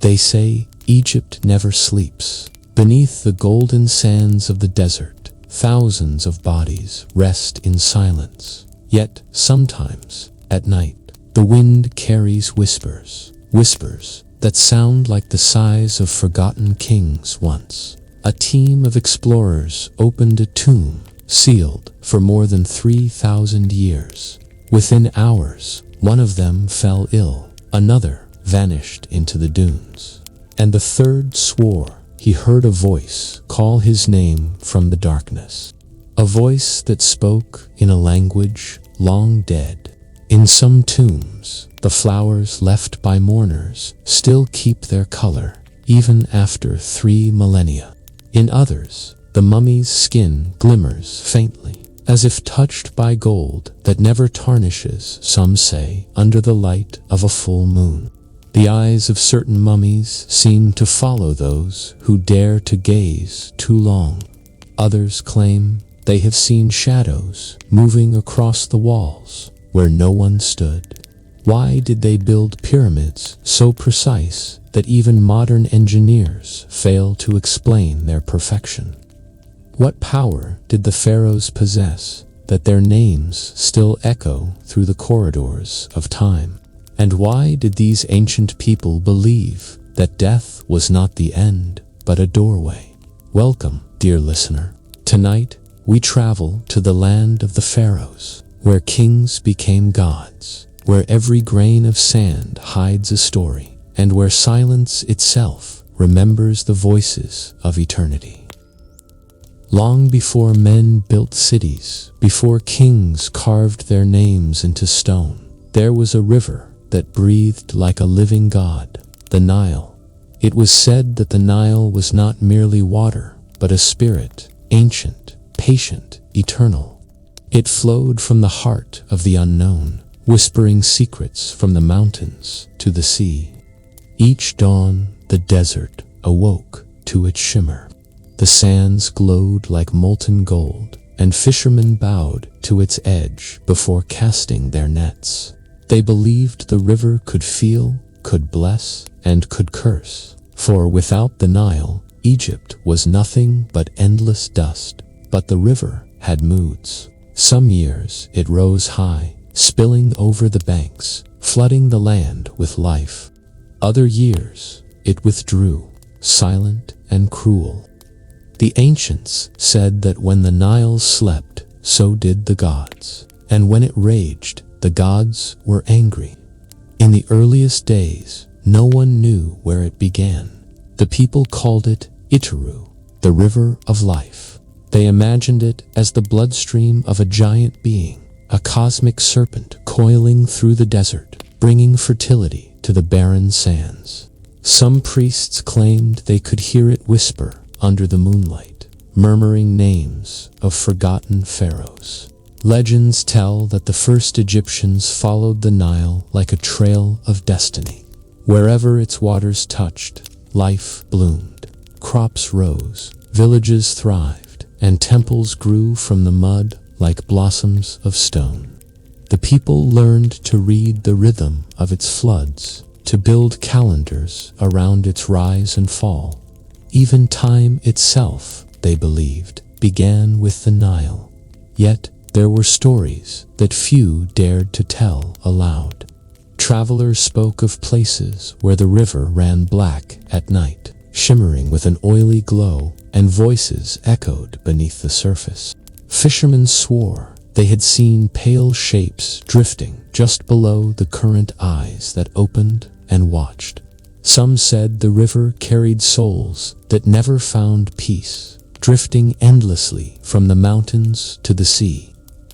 They say Egypt never sleeps. Beneath the golden sands of the desert, thousands of bodies rest in silence. Yet sometimes, at night, the wind carries whispers that sound like the sighs of forgotten kings once. A team of explorers opened a tomb sealed for more than 3,000 years. Within hours, one of them fell ill, another vanished into the dunes, and the third swore he heard a voice call his name from the darkness. A voice that spoke in a language long dead. In some tombs, the flowers left by mourners still keep their color, even after 3 millennia. In others, the mummy's skin glimmers faintly, as if touched by gold that never tarnishes, some say, under the light of a full moon. The eyes of certain mummies seem to follow those who dare to gaze too long. Others claim they have seen shadows moving across the walls where no one stood. Why did they build pyramids so precise that even modern engineers fail to explain their perfection? What power did the pharaohs possess that their names still echo through the corridors of time? And why did these ancient people believe that death was not the end, but a doorway? Welcome, dear listener. Tonight, we travel to the land of the pharaohs, where kings became gods, where every grain of sand hides a story, and where silence itself remembers the voices of eternity. Long before men built cities, before kings carved their names into stone, there was a river that breathed like a living god, the Nile. It was said that the Nile was not merely water, but a spirit, ancient, patient, eternal. It flowed from the heart of the unknown, whispering secrets from the mountains to the sea. Each dawn, the desert awoke to its shimmer. The sands glowed like molten gold, and fishermen bowed to its edge before casting their nets. They believed the river could feel, could bless, and could curse. For without the Nile, Egypt was nothing but endless dust. But the river had moods. Some years it rose high, spilling over the banks, flooding the land with life. Other years it withdrew, silent and cruel. The ancients said that when the Nile slept, so did the gods. And when it raged, the gods were angry. In the earliest days, no one knew where it began. The people called it Iteru, the river of life. They imagined it as the bloodstream of a giant being, a cosmic serpent coiling through the desert, bringing fertility to the barren sands. Some priests claimed they could hear it whisper under the moonlight, murmuring names of forgotten pharaohs. Legends tell that the first Egyptians followed the Nile like a trail of destiny. Wherever its waters touched, life bloomed, crops rose, villages thrived, and temples grew from the mud like blossoms of stone. The people learned to read the rhythm of its floods, to build calendars around its rise and fall. Even time itself, they believed, began with the Nile. Yet, there were stories that few dared to tell aloud. Travelers spoke of places where the river ran black at night, shimmering with an oily glow, and voices echoed beneath the surface. Fishermen swore they had seen pale shapes drifting just below the current eyes that opened and watched. Some said the river carried souls that never found peace, drifting endlessly from the mountains to the sea.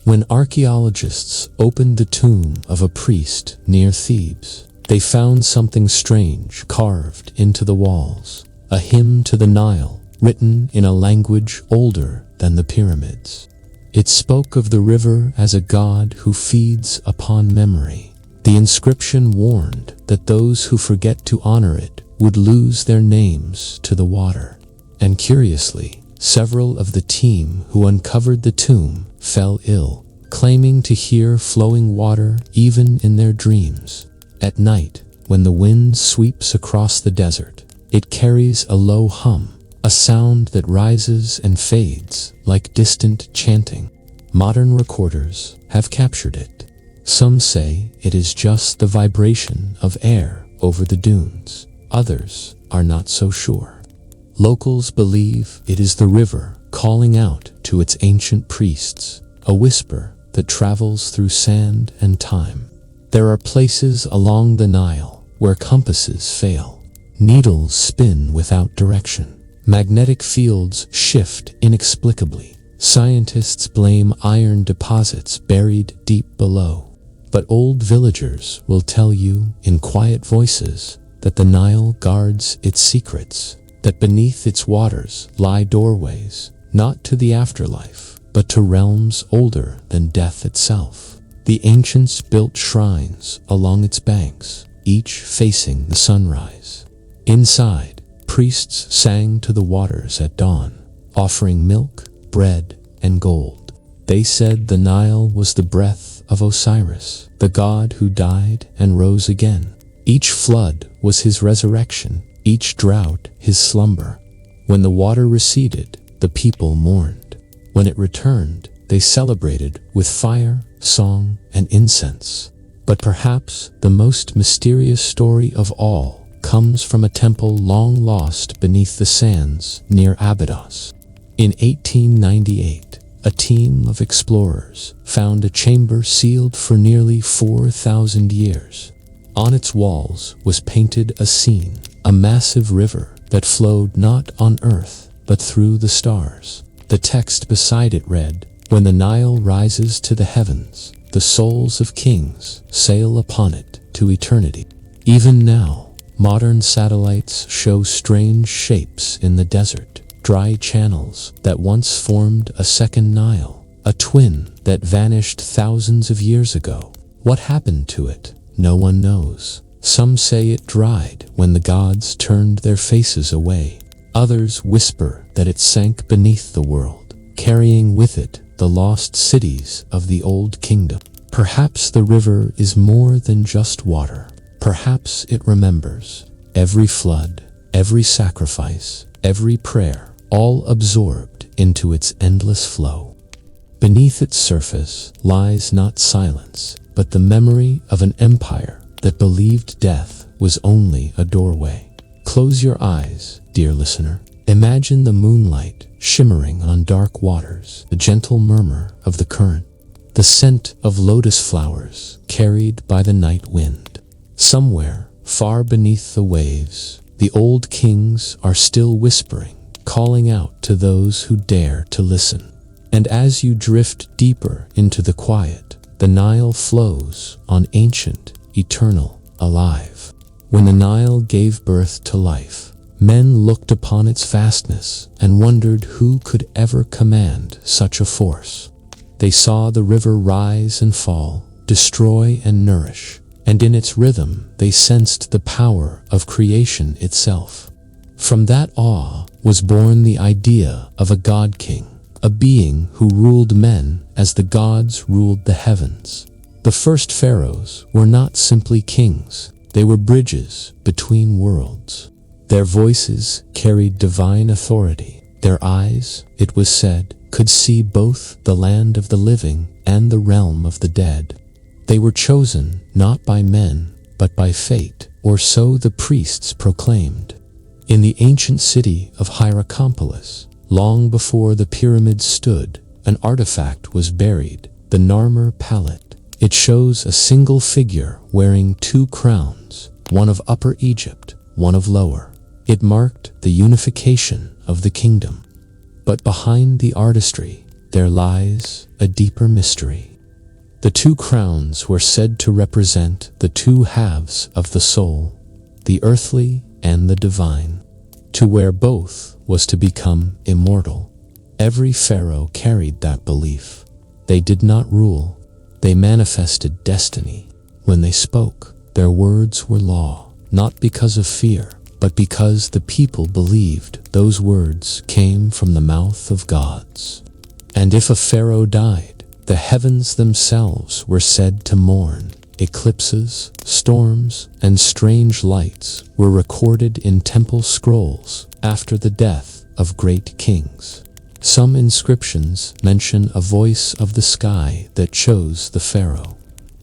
When archaeologists opened the tomb of a priest near Thebes, they found something strange carved into the walls, a hymn to the Nile, written in a language older than the pyramids. It spoke of the river as a god who feeds upon memory. The inscription warned that those who forget to honor it would lose their names to the water. And curiously, several of the team who uncovered the tomb fell ill, claiming to hear flowing water even in their dreams. At night, when the wind sweeps across the desert, it carries a low hum, a sound that rises and fades like distant chanting. Modern recorders have captured it. Some say it is just the vibration of air over the dunes. Others are not so sure. Locals believe it is the river calling out to its ancient priests, a whisper that travels through sand and time. There are places along the Nile where compasses fail. Needles spin without direction. Magnetic fields shift inexplicably. Scientists blame iron deposits buried deep below. But old villagers will tell you in quiet voices that the Nile guards its secrets, that beneath its waters lie doorways, not to the afterlife, but to realms older than death itself. The ancients built shrines along its banks, each facing the sunrise. Inside, priests sang to the waters at dawn, offering milk, bread, and gold. They said the Nile was the breath of Osiris, the god who died and rose again. Each flood was his resurrection, each drought his slumber. When the water receded, the people mourned. When it returned, they celebrated with fire, song, and incense. But perhaps the most mysterious story of all comes from a temple long lost beneath the sands near Abydos. In 1898, a team of explorers found a chamber sealed for nearly 4,000 years. On its walls was painted a scene, a massive river that flowed not on earth, but through the stars. The text beside it read, "When the Nile rises to the heavens, the souls of kings sail upon it to eternity." Even now, modern satellites show strange shapes in the desert, dry channels that once formed a second Nile, a twin that vanished thousands of years ago. What happened to it? No one knows. Some say it dried when the gods turned their faces away. Others whisper that it sank beneath the world, carrying with it the lost cities of the old kingdom. Perhaps the river is more than just water. Perhaps it remembers every flood, every sacrifice, every prayer, all absorbed into its endless flow. Beneath its surface lies not silence, but the memory of an empire that believed death was only a doorway. Close your eyes, dear listener. Imagine the moonlight shimmering on dark waters, the gentle murmur of the current, the scent of lotus flowers carried by the night wind. Somewhere, far beneath the waves, the old kings are still whispering, calling out to those who dare to listen. And as you drift deeper into the quiet, the Nile flows on ancient, eternal, alive. When the Nile gave birth to life, men looked upon its vastness and wondered who could ever command such a force. They saw the river rise and fall, destroy and nourish, and in its rhythm they sensed the power of creation itself. From that awe was born the idea of a god-king, a being who ruled men as the gods ruled the heavens. The first pharaohs were not simply kings, they were bridges between worlds. Their voices carried divine authority. Their eyes, it was said, could see both the land of the living and the realm of the dead. They were chosen not by men, but by fate, or so the priests proclaimed. In the ancient city of Hierakonpolis, long before the pyramids stood, an artifact was buried, the Narmer palette. It shows a single figure wearing two crowns, one of Upper Egypt, one of Lower. It marked the unification of the kingdom. But behind the artistry, there lies a deeper mystery. The two crowns were said to represent the two halves of the soul, the earthly and the divine. To wear both was to become immortal. Every pharaoh carried that belief. They did not rule. They manifested destiny. When they spoke, their words were law, not because of fear, but because the people believed those words came from the mouth of gods. And if a pharaoh died, the heavens themselves were said to mourn. eclipses, storms, and strange lights were recorded in temple scrolls after the death of great kings. Some inscriptions mention a voice of the sky that chose the pharaoh.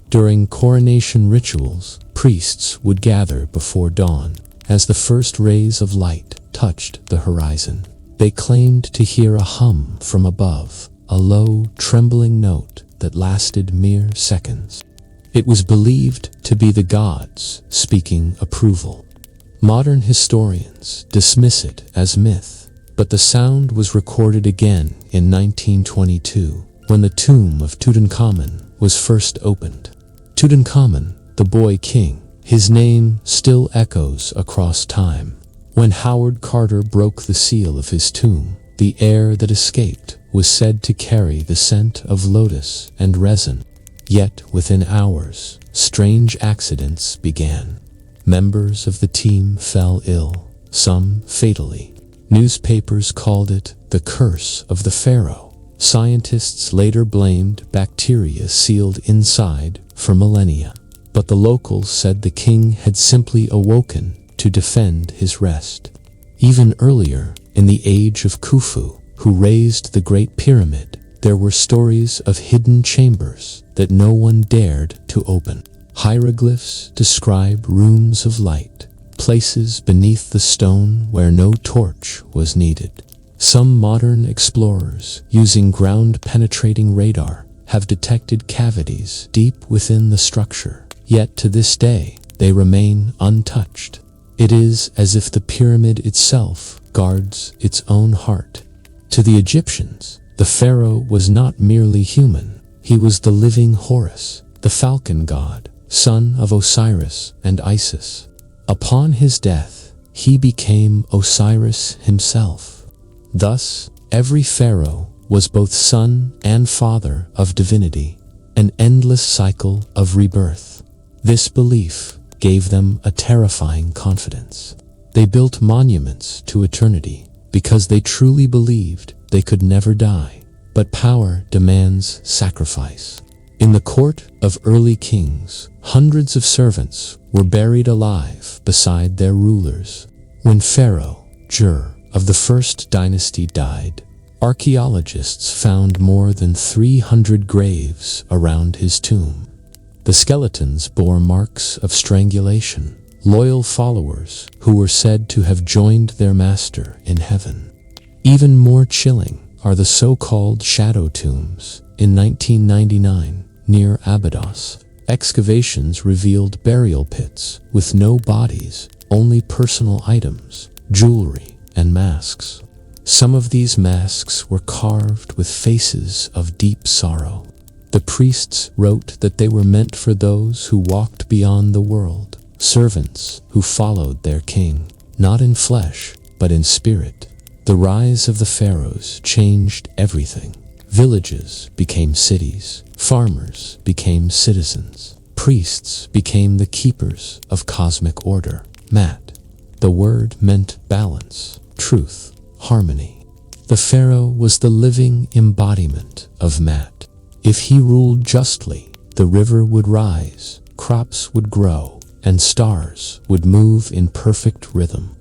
During coronation rituals, priests would gather before dawn. As the first rays of light touched the horizon, they claimed to hear a hum from above, a low, trembling note that lasted mere seconds. It was believed to be the gods speaking approval. Modern historians dismiss it as myth, but the sound was recorded again in 1922 when the tomb of Tutankhamun was first opened. Tutankhamun, the boy king, his name still echoes across time. When Howard Carter broke the seal of his tomb, the air that escaped was said to carry the scent of lotus and resin. Yet within hours, strange accidents began. Members of the team fell ill, some fatally. Newspapers called it the curse of the pharaoh. Scientists later blamed bacteria sealed inside for millennia. But the locals said the king had simply awoken to defend his rest. Even earlier, in the age of Khufu, who raised the Great Pyramid, there were stories of hidden chambers that no one dared to open. Hieroglyphs describe rooms of light, places beneath the stone where no torch was needed. Some modern explorers, using ground-penetrating radar, have detected cavities deep within the structure. Yet to this day, they remain untouched. It is as if the pyramid itself guards its own heart. To the Egyptians, the pharaoh was not merely human. He was the living Horus, the falcon god, son of Osiris and Isis. Upon his death, he became Osiris himself. Thus, every pharaoh was both son and father of divinity, an endless cycle of rebirth. This belief gave them a terrifying confidence. They built monuments to eternity because they truly believed they could never die. But power demands sacrifice. In the court of early kings, hundreds of servants were buried alive beside their rulers. When Pharaoh Jur of the first dynasty died, archaeologists found more than 300 graves around his tomb. The skeletons bore marks of strangulation, loyal followers who were said to have joined their master in heaven. Even more chilling are the so-called shadow tombs. In 1999, near Abydos, excavations revealed burial pits with no bodies, only personal items, jewelry, and masks. Some of these masks were carved with faces of deep sorrow. The priests wrote that they were meant for those who walked beyond the world, servants who followed their king, not in flesh, but in spirit. The rise of the pharaohs changed everything. Villages became cities, farmers became citizens, priests became the keepers of cosmic order. Mat. The word meant balance, truth, harmony. The pharaoh was the living embodiment of Mat. If he ruled justly, the river would rise, crops would grow, and stars would move in perfect rhythm.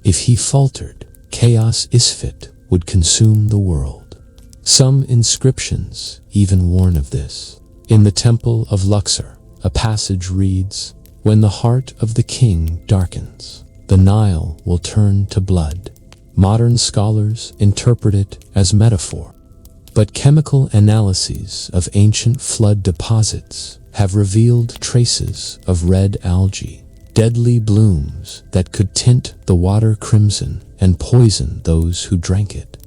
If he faltered, chaos Isfit would consume the world. Some inscriptions even warn of this. In the Temple of Luxor, a passage reads, "When the heart of the king darkens, the Nile will turn to blood." Modern scholars interpret it as metaphor. But chemical analyses of ancient flood deposits have revealed traces of red algae, deadly blooms that could tint the water crimson and poison those who drank it.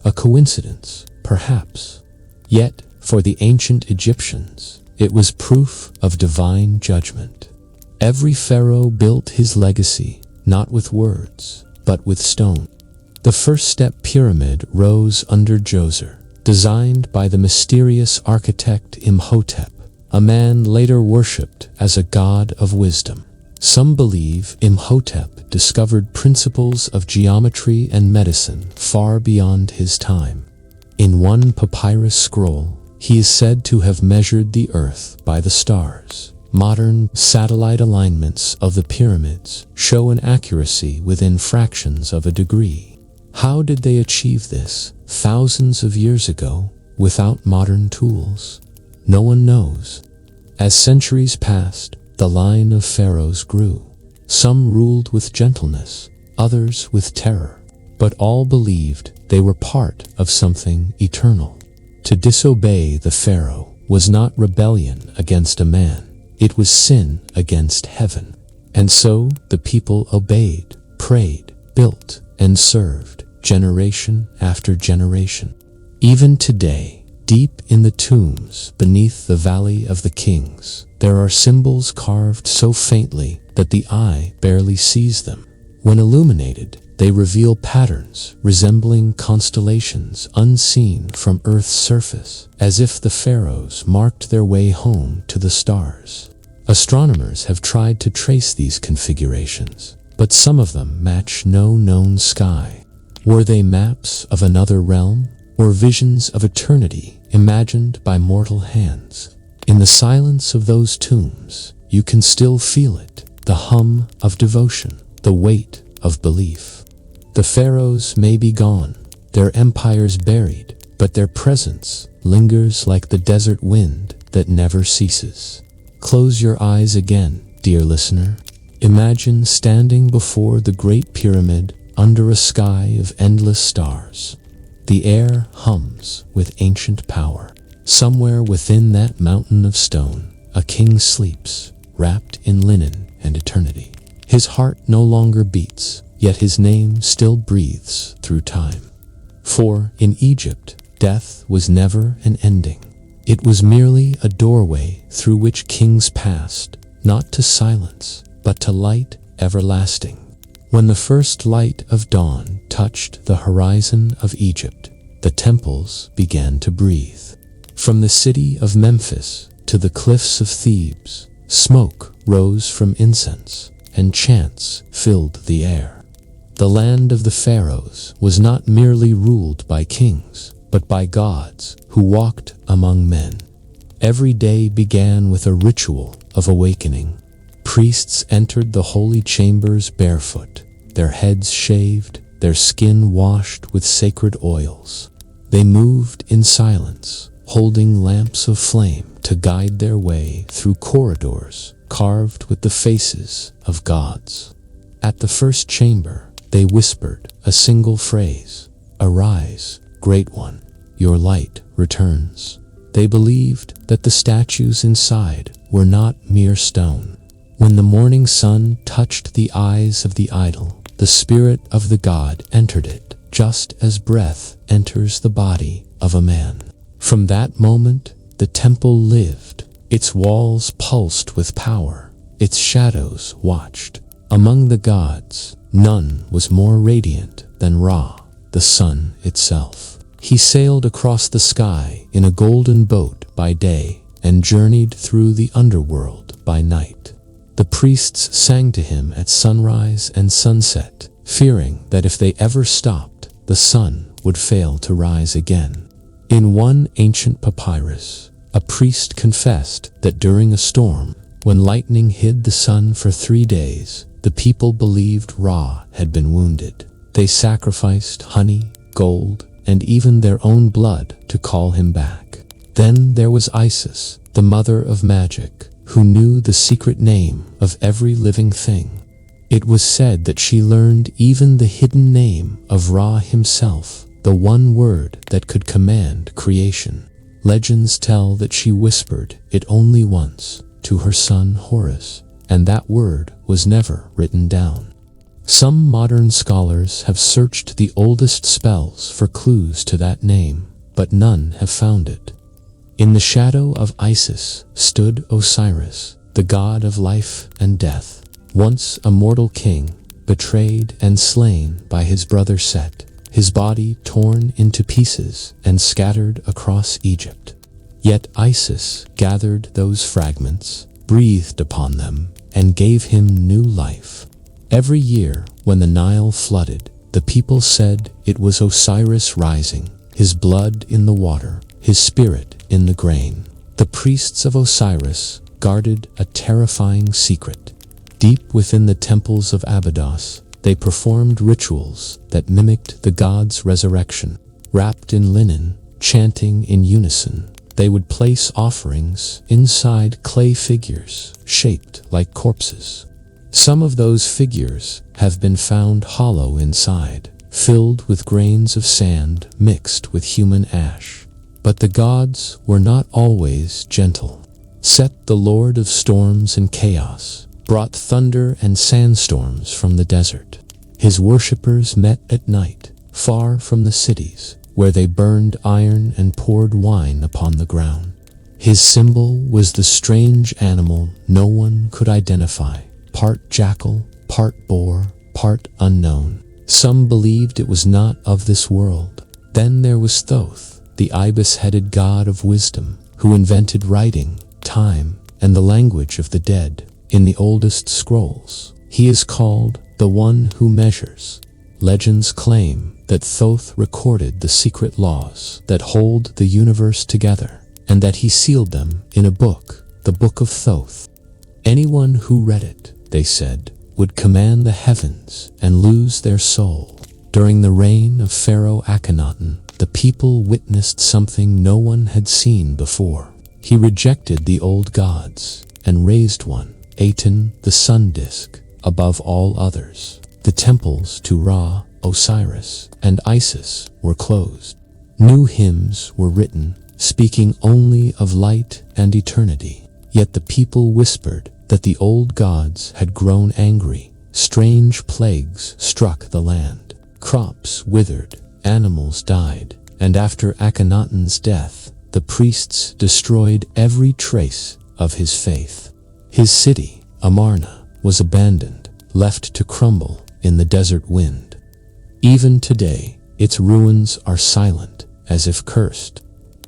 A coincidence, perhaps. Yet, for the ancient Egyptians, it was proof of divine judgment. Every pharaoh built his legacy, not with words, but with stone. The first step pyramid rose under Djoser, designed by the mysterious architect Imhotep, a man later worshipped as a god of wisdom. Some believe Imhotep discovered principles of geometry and medicine far beyond his time. In one papyrus scroll, he is said to have measured the earth by the stars, Modern satellite alignments of the pyramids show an accuracy within fractions of a degree. How did they achieve this thousands of years ago without modern tools? No one knows. As centuries passed, the line of pharaohs grew. Some ruled with gentleness, others with terror, but all believed they were part of something eternal. To disobey the pharaoh was not rebellion against a man. It was sin against heaven. And so the people obeyed, prayed, built, and served, generation after generation. Even today, deep in the tombs beneath the Valley of the Kings, there are symbols carved so faintly that the eye barely sees them. When illuminated, they reveal patterns resembling constellations unseen from Earth's surface, as if the pharaohs marked their way home to the stars. Astronomers have tried to trace these configurations, but some of them match no known sky. Were they maps of another realm, or visions of eternity imagined by mortal hands? In the silence of those tombs, you can still feel it, the hum of devotion, the weight of belief. The pharaohs may be gone, their empires buried, but their presence lingers like the desert wind that never ceases. Close your eyes again, dear listener. Imagine standing before the Great Pyramid under a sky of endless stars. The air hums with ancient power. Somewhere within that mountain of stone, a king sleeps, wrapped in linen and eternity. His heart no longer beats, yet his name still breathes through time. For in Egypt, death was never an ending. It was merely a doorway through which kings passed, not to silence, but to light everlasting. When the first light of dawn touched the horizon of Egypt, the temples began to breathe. From the city of Memphis to the cliffs of Thebes, smoke rose from incense, and chants filled the air. The land of the pharaohs was not merely ruled by kings, but by gods who walked among men. Every day began with a ritual of awakening. Priests entered the holy chambers barefoot, their heads shaved, their skin washed with sacred oils. They moved in silence, holding lamps of flame to guide their way through corridors carved with the faces of gods. At the first chamber, they whispered a single phrase, "Arise, Great One, your light returns." They believed that the statues inside were not mere stone. When the morning sun touched the eyes of the idol, the spirit of the god entered it, just as breath enters the body of a man. From that moment, the temple lived. Its walls pulsed with power. Its shadows watched. Among the gods, none was more radiant than Ra, the sun itself. He sailed across the sky in a golden boat by day and journeyed through the underworld by night. The priests sang to him at sunrise and sunset, fearing that if they ever stopped, the sun would fail to rise again. In one ancient papyrus, a priest confessed that during a storm, when lightning hid the sun for 3 days, the people believed Ra had been wounded. They sacrificed honey, gold, and even their own blood to call him back. Then there was Isis, the mother of magic, who knew the secret name of every living thing. It was said that she learned even the hidden name of Ra himself, the one word that could command creation. Legends tell that she whispered it only once to her son Horus, and that word was never written down. Some modern scholars have searched the oldest spells for clues to that name, but none have found it. In the shadow of Isis stood Osiris, the god of life and death, once a mortal king, betrayed and slain by his brother Set, his body torn into pieces and scattered across Egypt. Yet Isis gathered those fragments, breathed upon them, and gave him new life. Every year, when the Nile flooded, the people said it was Osiris rising, his blood in the water, his spirit in the grain. The priests of Osiris guarded a terrifying secret. Deep within the temples of Abydos, they performed rituals that mimicked the god's resurrection. Wrapped in linen, chanting in unison, they would place offerings inside clay figures shaped like corpses. Some of those figures have been found hollow inside, filled with grains of sand mixed with human ash. But the gods were not always gentle. Set, the lord of storms and chaos, brought thunder and sandstorms from the desert. His worshippers met at night, far from the cities, where they burned iron and poured wine upon the ground. His symbol was the strange animal no one could identify, part jackal, part boar, part unknown. Some believed it was not of this world. Then there was Thoth, the ibis-headed god of wisdom, who invented writing, time, and the language of the dead. In the oldest scrolls, he is called the one who measures. Legends claim that Thoth recorded the secret laws that hold the universe together, and that he sealed them in a book, the Book of Thoth. Anyone who read it, they said, would command the heavens and lose their soul. During the reign of Pharaoh Akhenaten, the people witnessed something no one had seen before. He rejected the old gods and raised one, Aten, the sun disk, above all others. The temples to Ra, Osiris, and Isis were closed. New hymns were written, speaking only of light and eternity. Yet the people whispered that the old gods had grown angry. Strange plagues struck the land. Crops withered, animals died, and after Akhenaten's death, the priests destroyed every trace of his faith. His city, Amarna, was abandoned, left to crumble in the desert wind. Even today, its ruins are silent, as if cursed.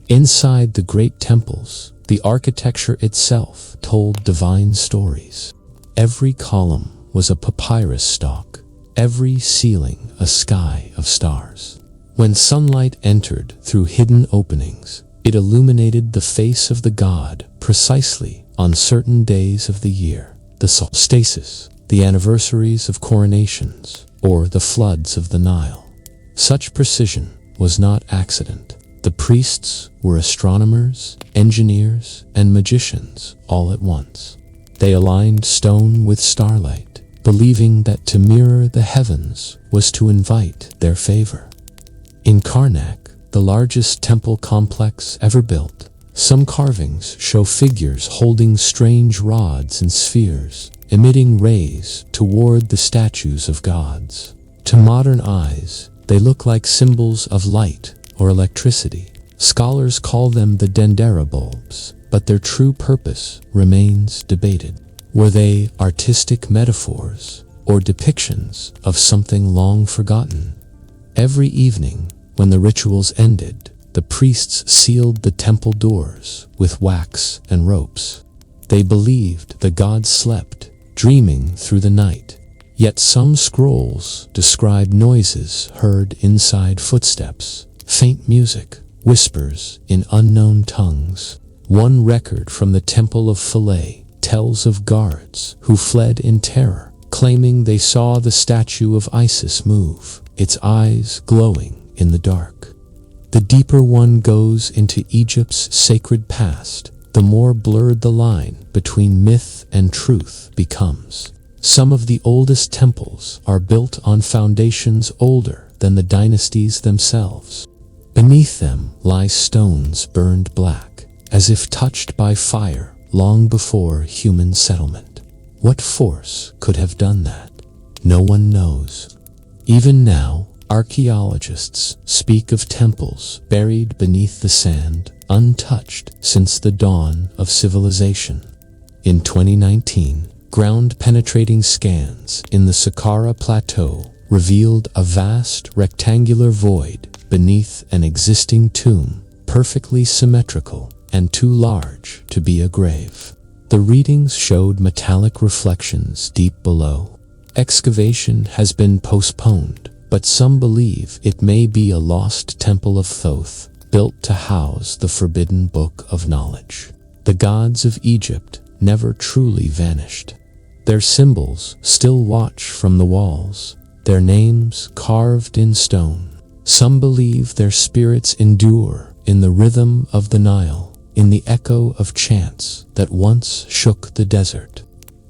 Inside the great temples, the architecture itself told divine stories. Every column was a papyrus stalk, every ceiling a sky of stars. When sunlight entered through hidden openings, it illuminated the face of the god precisely on certain days of the year, the solstices, the anniversaries of coronations, or the floods of the Nile. Such precision was not accident. The priests were astronomers, engineers, and magicians all at once. They aligned stone with starlight, believing that to mirror the heavens was to invite their favor. In Karnak, the largest temple complex ever built, some carvings show figures holding strange rods and spheres, emitting rays toward the statues of gods. To modern eyes, they look like symbols of light or electricity. Scholars call them the Dendera bulbs, but their true purpose remains debated. Were they artistic metaphors or depictions of something long forgotten? Every evening, when the rituals ended, the priests sealed the temple doors with wax and ropes. They believed the gods slept, dreaming through the night. Yet some scrolls describe noises heard inside footsteps, faint music, whispers in unknown tongues. One record from the Temple of Philae tells of guards who fled in terror, claiming they saw the statue of Isis move, its eyes glowing in the dark. The deeper one goes into Egypt's sacred past, the more blurred the line between myth and truth becomes. Some of the oldest temples are built on foundations older than the dynasties themselves. Beneath them lie stones burned black, as if touched by fire long before human settlement. What force could have done that? No one knows. Even now, archaeologists speak of temples buried beneath the sand, untouched since the dawn of civilization. In 2019, ground-penetrating scans in the Saqqara Plateau revealed a vast rectangular void beneath an existing tomb, perfectly symmetrical and too large to be a grave. The readings showed metallic reflections deep below. Excavation has been postponed, but some believe it may be a lost temple of Thoth, built to house the forbidden book of knowledge. The gods of Egypt never truly vanished. Their symbols still watch from the walls, their names carved in stone. Some believe their spirits endure in the rhythm of the Nile, in the echo of chants that once shook the desert.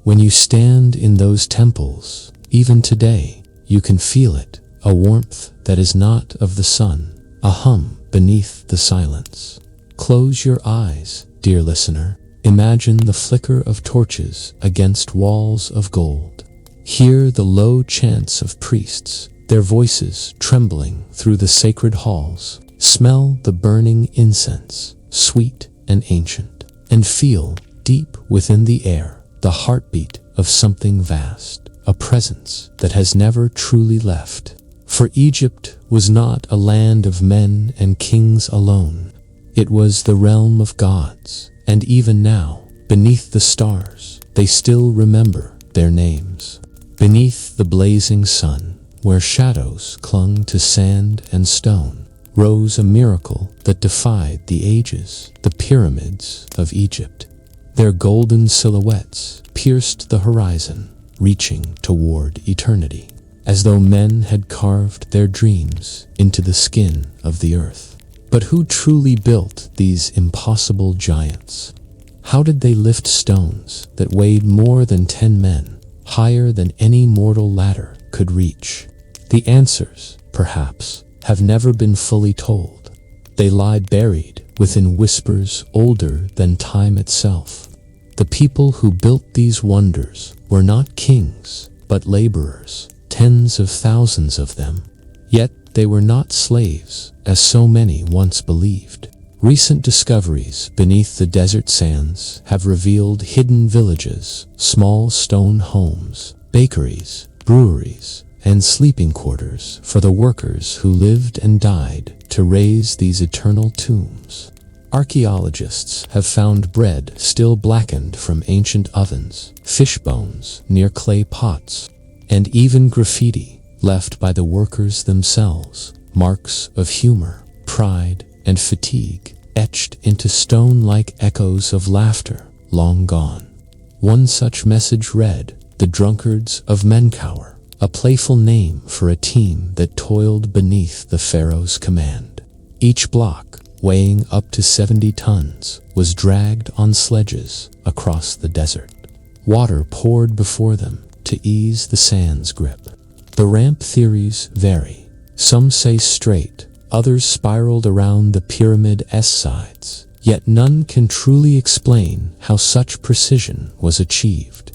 When you stand in those temples, even today, you can feel it, a warmth that is not of the sun, a hum beneath the silence. Close your eyes, dear listener. Imagine the flicker of torches against walls of gold. Hear the low chants of priests, their voices trembling through the sacred halls. Smell the burning incense, sweet and ancient, and feel, deep within the air, the heartbeat of something vast, a presence that has never truly left. For Egypt was not a land of men and kings alone. It was the realm of gods, and even now, beneath the stars, they still remember their names. Beneath the blazing sun, where shadows clung to sand and stone, rose a miracle that defied the ages, the pyramids of Egypt. Their golden silhouettes pierced the horizon, reaching toward eternity, as though men had carved their dreams into the skin of the earth. But who truly built these impossible giants? How did they lift stones that weighed more than 10 men, higher than any mortal ladder could reach? The answers, perhaps, have never been fully told. They lie buried within whispers older than time itself. The people who built these wonders were not kings, but laborers, tens of thousands of them. Yet they were not slaves, as so many once believed. Recent discoveries beneath the desert sands have revealed hidden villages, small stone homes, bakeries, breweries, and sleeping quarters for the workers who lived and died to raise these eternal tombs. Archaeologists have found bread still blackened from ancient ovens, fish bones near clay pots, and even graffiti left by the workers themselves, marks of humor, pride, and fatigue, etched into stone like echoes of laughter long gone. One such message read, "The Drunkards of Menkaure," a playful name for a team that toiled beneath the Pharaoh's command. Each block, weighing up to 70 tons, was dragged on sledges across the desert. Water poured before them to ease the sand's grip. The ramp theories vary. Some say straight, others spiraled around the pyramid's sides, yet none can truly explain how such precision was achieved.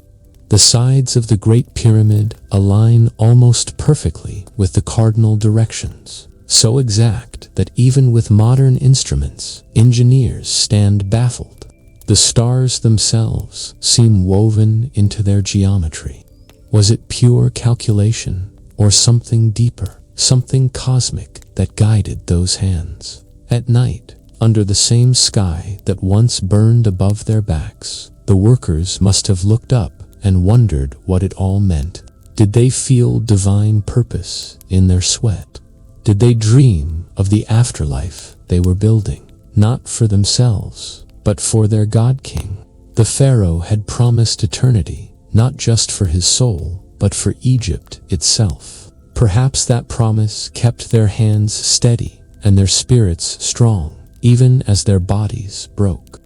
The sides of the Great Pyramid align almost perfectly with the cardinal directions, so exact that even with modern instruments, engineers stand baffled. The stars themselves seem woven into their geometry. Was it pure calculation, or something deeper, something cosmic that guided those hands? At night, under the same sky that once burned above their backs, the workers must have looked up and wondered what it all meant. Did they feel divine purpose in their sweat? Did they dream of the afterlife they were building, not for themselves, but for their God-King? The Pharaoh had promised eternity, not just for his soul, but for Egypt itself. Perhaps that promise kept their hands steady and their spirits strong, even as their bodies broke.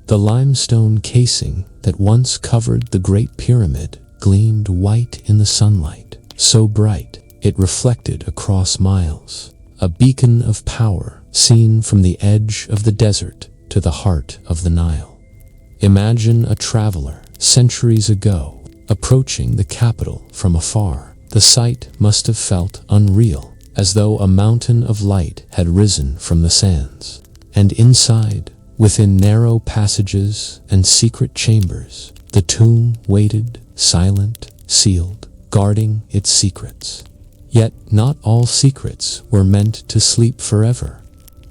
The limestone casing that once covered the Great Pyramid gleamed white in the sunlight, so bright it reflected across miles, a beacon of power seen from the edge of the desert to the heart of the Nile. Imagine a traveler centuries ago approaching the capital from afar. The sight must have felt unreal, as though a mountain of light had risen from the sands. And inside, within narrow passages and secret chambers, the tomb waited, silent, sealed, guarding its secrets. Yet not all secrets were meant to sleep forever.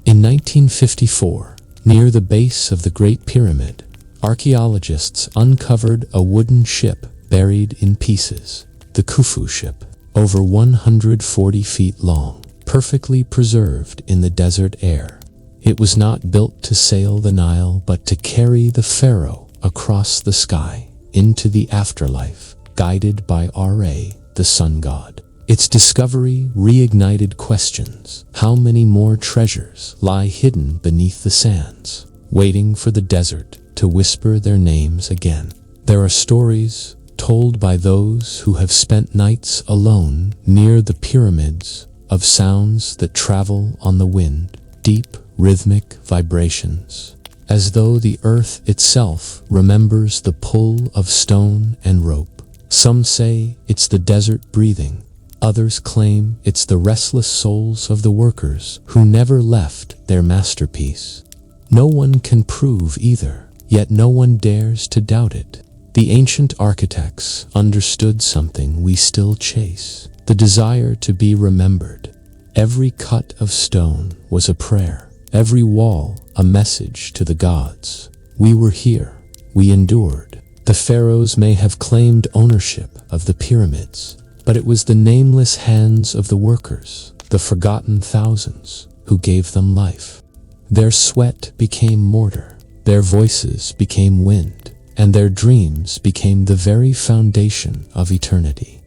In 1954, near the base of the Great Pyramid, archaeologists uncovered a wooden ship buried in pieces, the Khufu ship, over 140 feet long, perfectly preserved in the desert air. It was not built to sail the Nile, but to carry the pharaoh across the sky into the afterlife, guided by Ra, the sun god. Its discovery reignited questions. How many more treasures lie hidden beneath the sands, waiting for the desert to whisper their names again? There are stories told by those who have spent nights alone near the pyramids of sounds that travel on the wind, deep rhythmic vibrations, as though the earth itself remembers the pull of stone and rope. Some say it's the desert breathing. Others claim it's the restless souls of the workers who never left their masterpiece. No one can prove either, yet no one dares to doubt it. The ancient architects understood something we still chase, the desire to be remembered. Every cut of stone was a prayer, every wall a message to the gods. We were here, we endured. The pharaohs may have claimed ownership of the pyramids, but it was the nameless hands of the workers, the forgotten thousands, who gave them life. Their sweat became mortar, their voices became wind, and their dreams became the very foundation of eternity.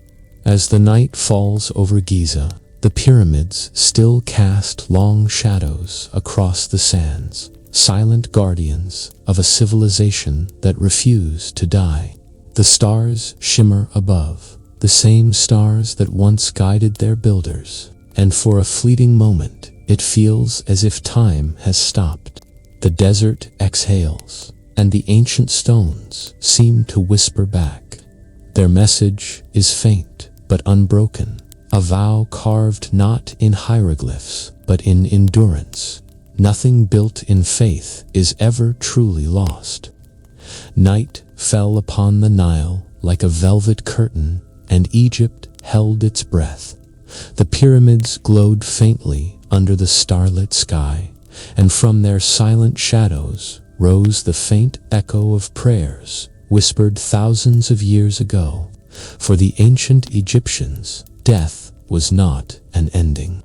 As the night falls over Giza, the pyramids still cast long shadows across the sands, silent guardians of a civilization that refused to die. The stars shimmer above, the same stars that once guided their builders, and for a fleeting moment it feels as if time has stopped. The desert exhales, and the ancient stones seem to whisper back. Their message is faint but unbroken, a vow carved not in hieroglyphs but in endurance. Nothing built in faith is ever truly lost. Night fell upon the Nile like a velvet curtain, and Egypt held its breath. The pyramids glowed faintly under the starlit sky, and from their silent shadows rose the faint echo of prayers whispered thousands of years ago. For the ancient Egyptians, death was not an ending.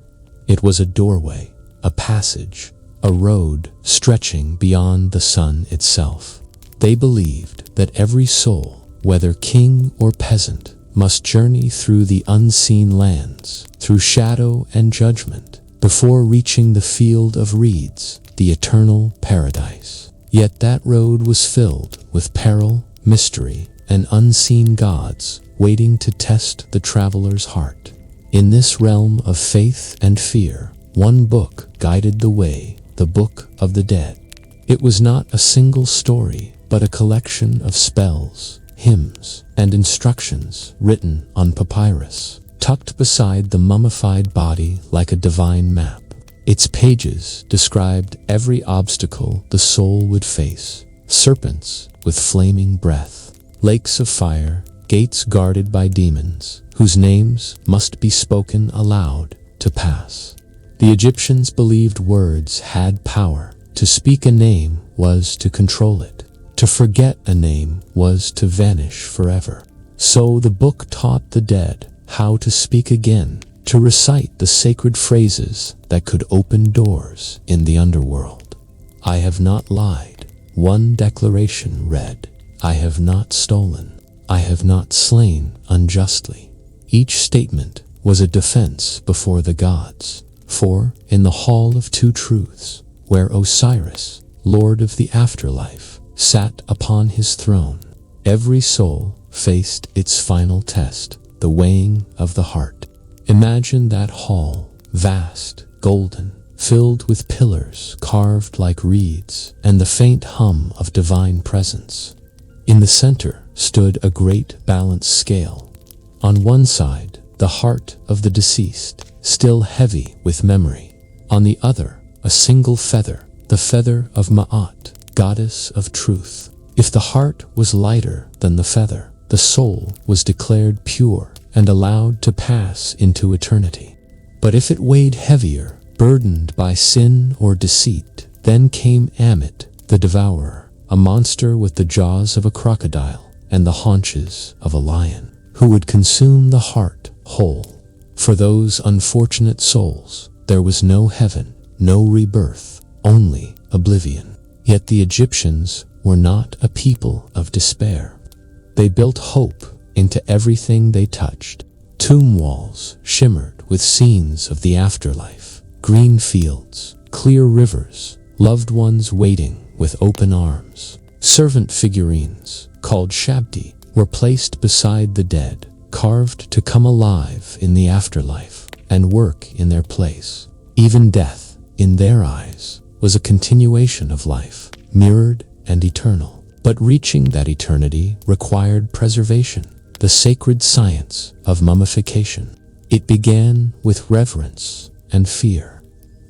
It was a doorway, a passage, a road stretching beyond the sun itself. They believed that every soul, whether king or peasant, must journey through the unseen lands, through shadow and judgment, before reaching the field of reeds, the eternal paradise. Yet that road was filled with peril, mystery, and unseen gods waiting to test the traveler's heart. In this realm of faith and fear, one book guided the way, the Book of the Dead. It was not a single story, but a collection of spells, hymns, and instructions written on papyrus, tucked beside the mummified body like a divine map. Its pages described every obstacle the soul would face: serpents with flaming breath, lakes of fire, gates guarded by demons, whose names must be spoken aloud to pass. The Egyptians believed words had power. To speak a name was to control it. To forget a name was to vanish forever. So the book taught the dead how to speak again, to recite the sacred phrases that could open doors in the underworld. I have not lied. One declaration read, I have not stolen. I have not slain unjustly. Each statement was a defense before the gods. For in the Hall of Two Truths, where Osiris, Lord of the afterlife, sat upon his throne, every soul faced its final test, the weighing of the heart. Imagine that hall, vast, golden, filled with pillars carved like reeds, and the faint hum of divine presence. In the center stood a great balance scale. On one side, the heart of the deceased, still heavy with memory. On the other, a single feather, the feather of Ma'at, goddess of truth. If the heart was lighter than the feather, the soul was declared pure and allowed to pass into eternity. But if it weighed heavier, burdened by sin or deceit, then came Amit, the devourer, a monster with the jaws of a crocodile and the haunches of a lion, who would consume the heart whole. For those unfortunate souls, there was no heaven, no rebirth, only oblivion. Yet the Egyptians were not a people of despair. They built hope into everything they touched. Tomb walls shimmered with scenes of the afterlife, green fields, clear rivers, loved ones waiting with open arms. Servant figurines, called shabdi, were placed beside the dead, carved to come alive in the afterlife and work in their place. Even death, in their eyes, was a continuation of life, mirrored and eternal. But reaching that eternity required preservation, the sacred science of mummification. It began with reverence and fear.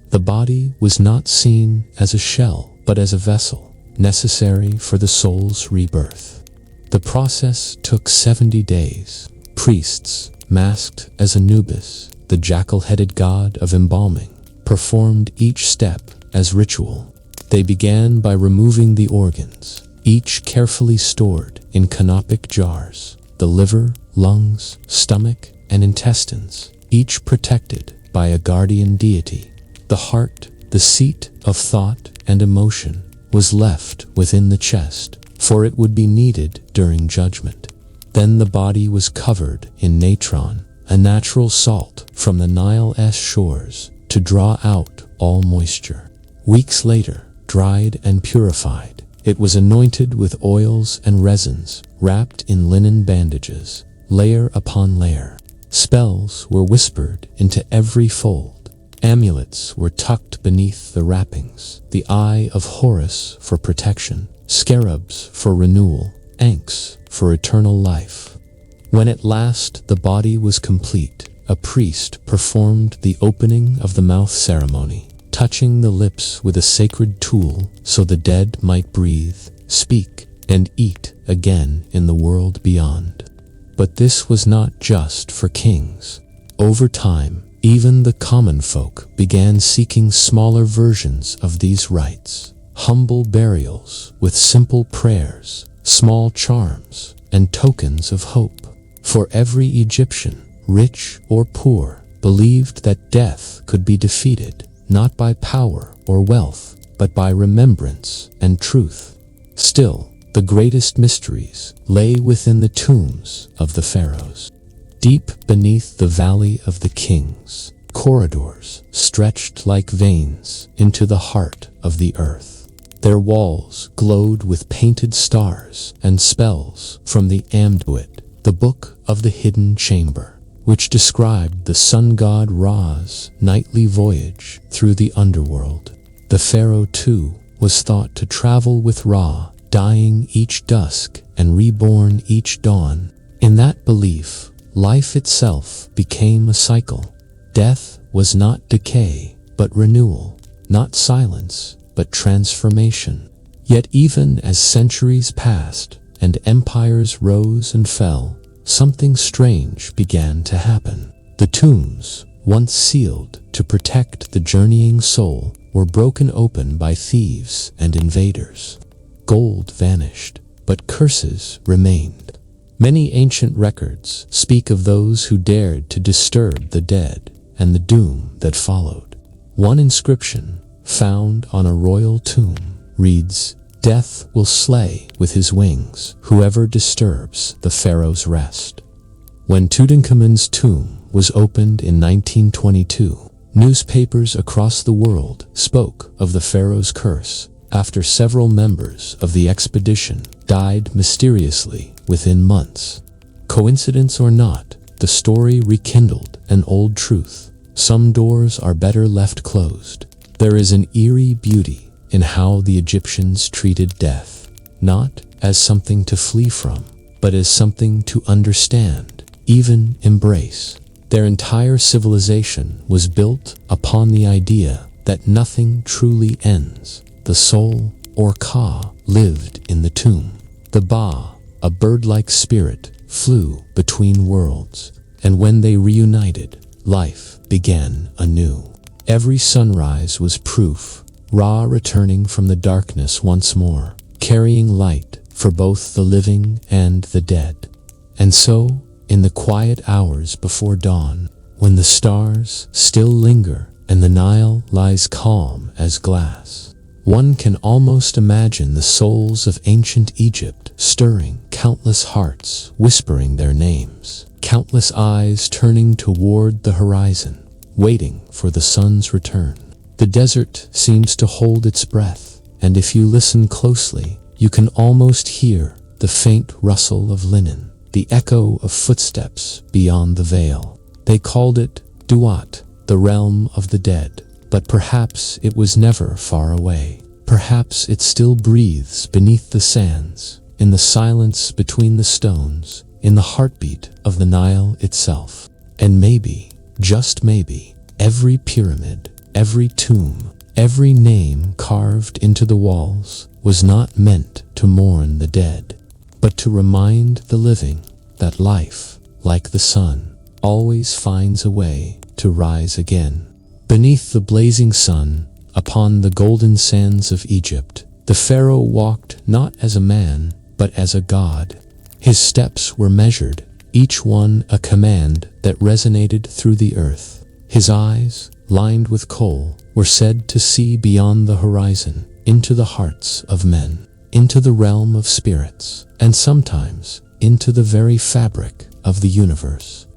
The body was not seen as a shell, but as a vessel, necessary for the soul's rebirth. The process took 70 days. Priests, masked as Anubis, the jackal-headed god of embalming, performed each step as ritual. They began by removing the organs, each carefully stored in canopic jars, the liver, lungs, stomach, and intestines, each protected by a guardian deity. The heart, the seat of thought and emotion, was left within the chest, for it would be needed during judgment. Then the body was covered in natron, a natural salt from the Nile's shores, to draw out all moisture. Weeks later, dried and purified, it was anointed with oils and resins, wrapped in linen bandages, layer upon layer. Spells were whispered into every fold. Amulets were tucked beneath the wrappings, the eye of Horus for protection, scarabs for renewal, ankhs for eternal life. When at last the body was complete, a priest performed the opening of the mouth ceremony, touching the lips with a sacred tool so the dead might breathe, speak, and eat again in the world beyond. But this was not just for kings. Over time, even the common folk began seeking smaller versions of these rites, humble burials with simple prayers, small charms, and tokens of hope. For every Egyptian, rich or poor, believed that death could be defeated, not by power or wealth, but by remembrance and truth. Still, the greatest mysteries lay within the tombs of the pharaohs. Deep beneath the Valley of the Kings, corridors stretched like veins into the heart of the earth. Their walls glowed with painted stars and spells from the Amduit, the book of the hidden chamber, which described the sun god Ra's nightly voyage through the underworld. The pharaoh, too, was thought to travel with Ra, dying each dusk and reborn each dawn. In that belief, life itself became a cycle. Death was not decay, but renewal, not silence, but transformation. Yet even as centuries passed and empires rose and fell, something strange began to happen. The tombs, once sealed to protect the journeying soul, were broken open by thieves and invaders. Gold vanished, but curses remained. Many ancient records speak of those who dared to disturb the dead and the doom that followed. One inscription, found on a royal tomb, reads, "Death will slay with his wings whoever disturbs the pharaoh's rest." When Tutankhamun's tomb was opened in 1922, newspapers across the world spoke of the pharaoh's curse after several members of the expedition died mysteriously within months. Coincidence or not, the story rekindled an old truth. Some doors are better left closed. There is an eerie beauty in how the Egyptians treated death, not as something to flee from, but as something to understand, even embrace. Their entire civilization was built upon the idea that nothing truly ends. The soul, or Ka, lived in the tomb. The Ba, a bird-like spirit, flew between worlds, and when they reunited, life began anew. Every sunrise was proof, Ra returning from the darkness once more, carrying light for both the living and the dead. And so, in the quiet hours before dawn, when the stars still linger and the Nile lies calm as glass, One can almost imagine the souls of ancient Egypt stirring, countless hearts whispering their names, countless eyes turning toward the horizon, waiting for the sun's return. The desert seems to hold its breath, and if you listen closely, you can almost hear the faint rustle of linen, the echo of footsteps beyond the veil. They called it Duat, the realm of the dead, but perhaps it was never far away. Perhaps it still breathes beneath the sands, in the silence between the stones, in the heartbeat of the Nile itself. And maybe, just maybe, every pyramid, every tomb, every name carved into the walls was not meant to mourn the dead, but to remind the living that life, like the sun, always finds a way to rise again. Beneath the blazing sun, upon the golden sands of Egypt, the pharaoh walked not as a man, but as a god. His steps were measured, each one a command that resonated through the earth. His eyes, lined with kohl, were said to see beyond the horizon, into the hearts of men, into the realm of spirits, and sometimes into the very fabric of the universe.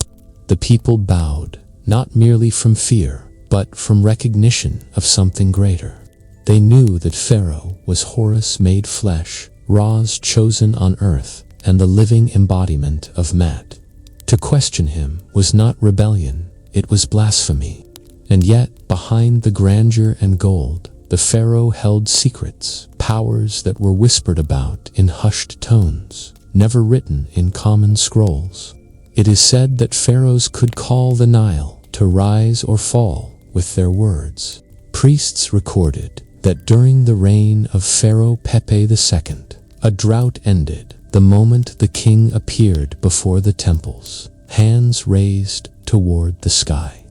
The people bowed, not merely from fear, but from recognition of something greater. They knew that Pharaoh was Horus made flesh, Ra's chosen on earth, and the living embodiment of Mat. To question him was not rebellion, it was blasphemy. And yet, behind the grandeur and gold, the pharaoh held secrets, powers that were whispered about in hushed tones, never written in common scrolls. It is said that pharaohs could call the Nile to rise or fall with their words. Priests recorded that during the reign of Pharaoh Pepe II, a drought ended the moment the king appeared before the temples, hands raised toward the sky.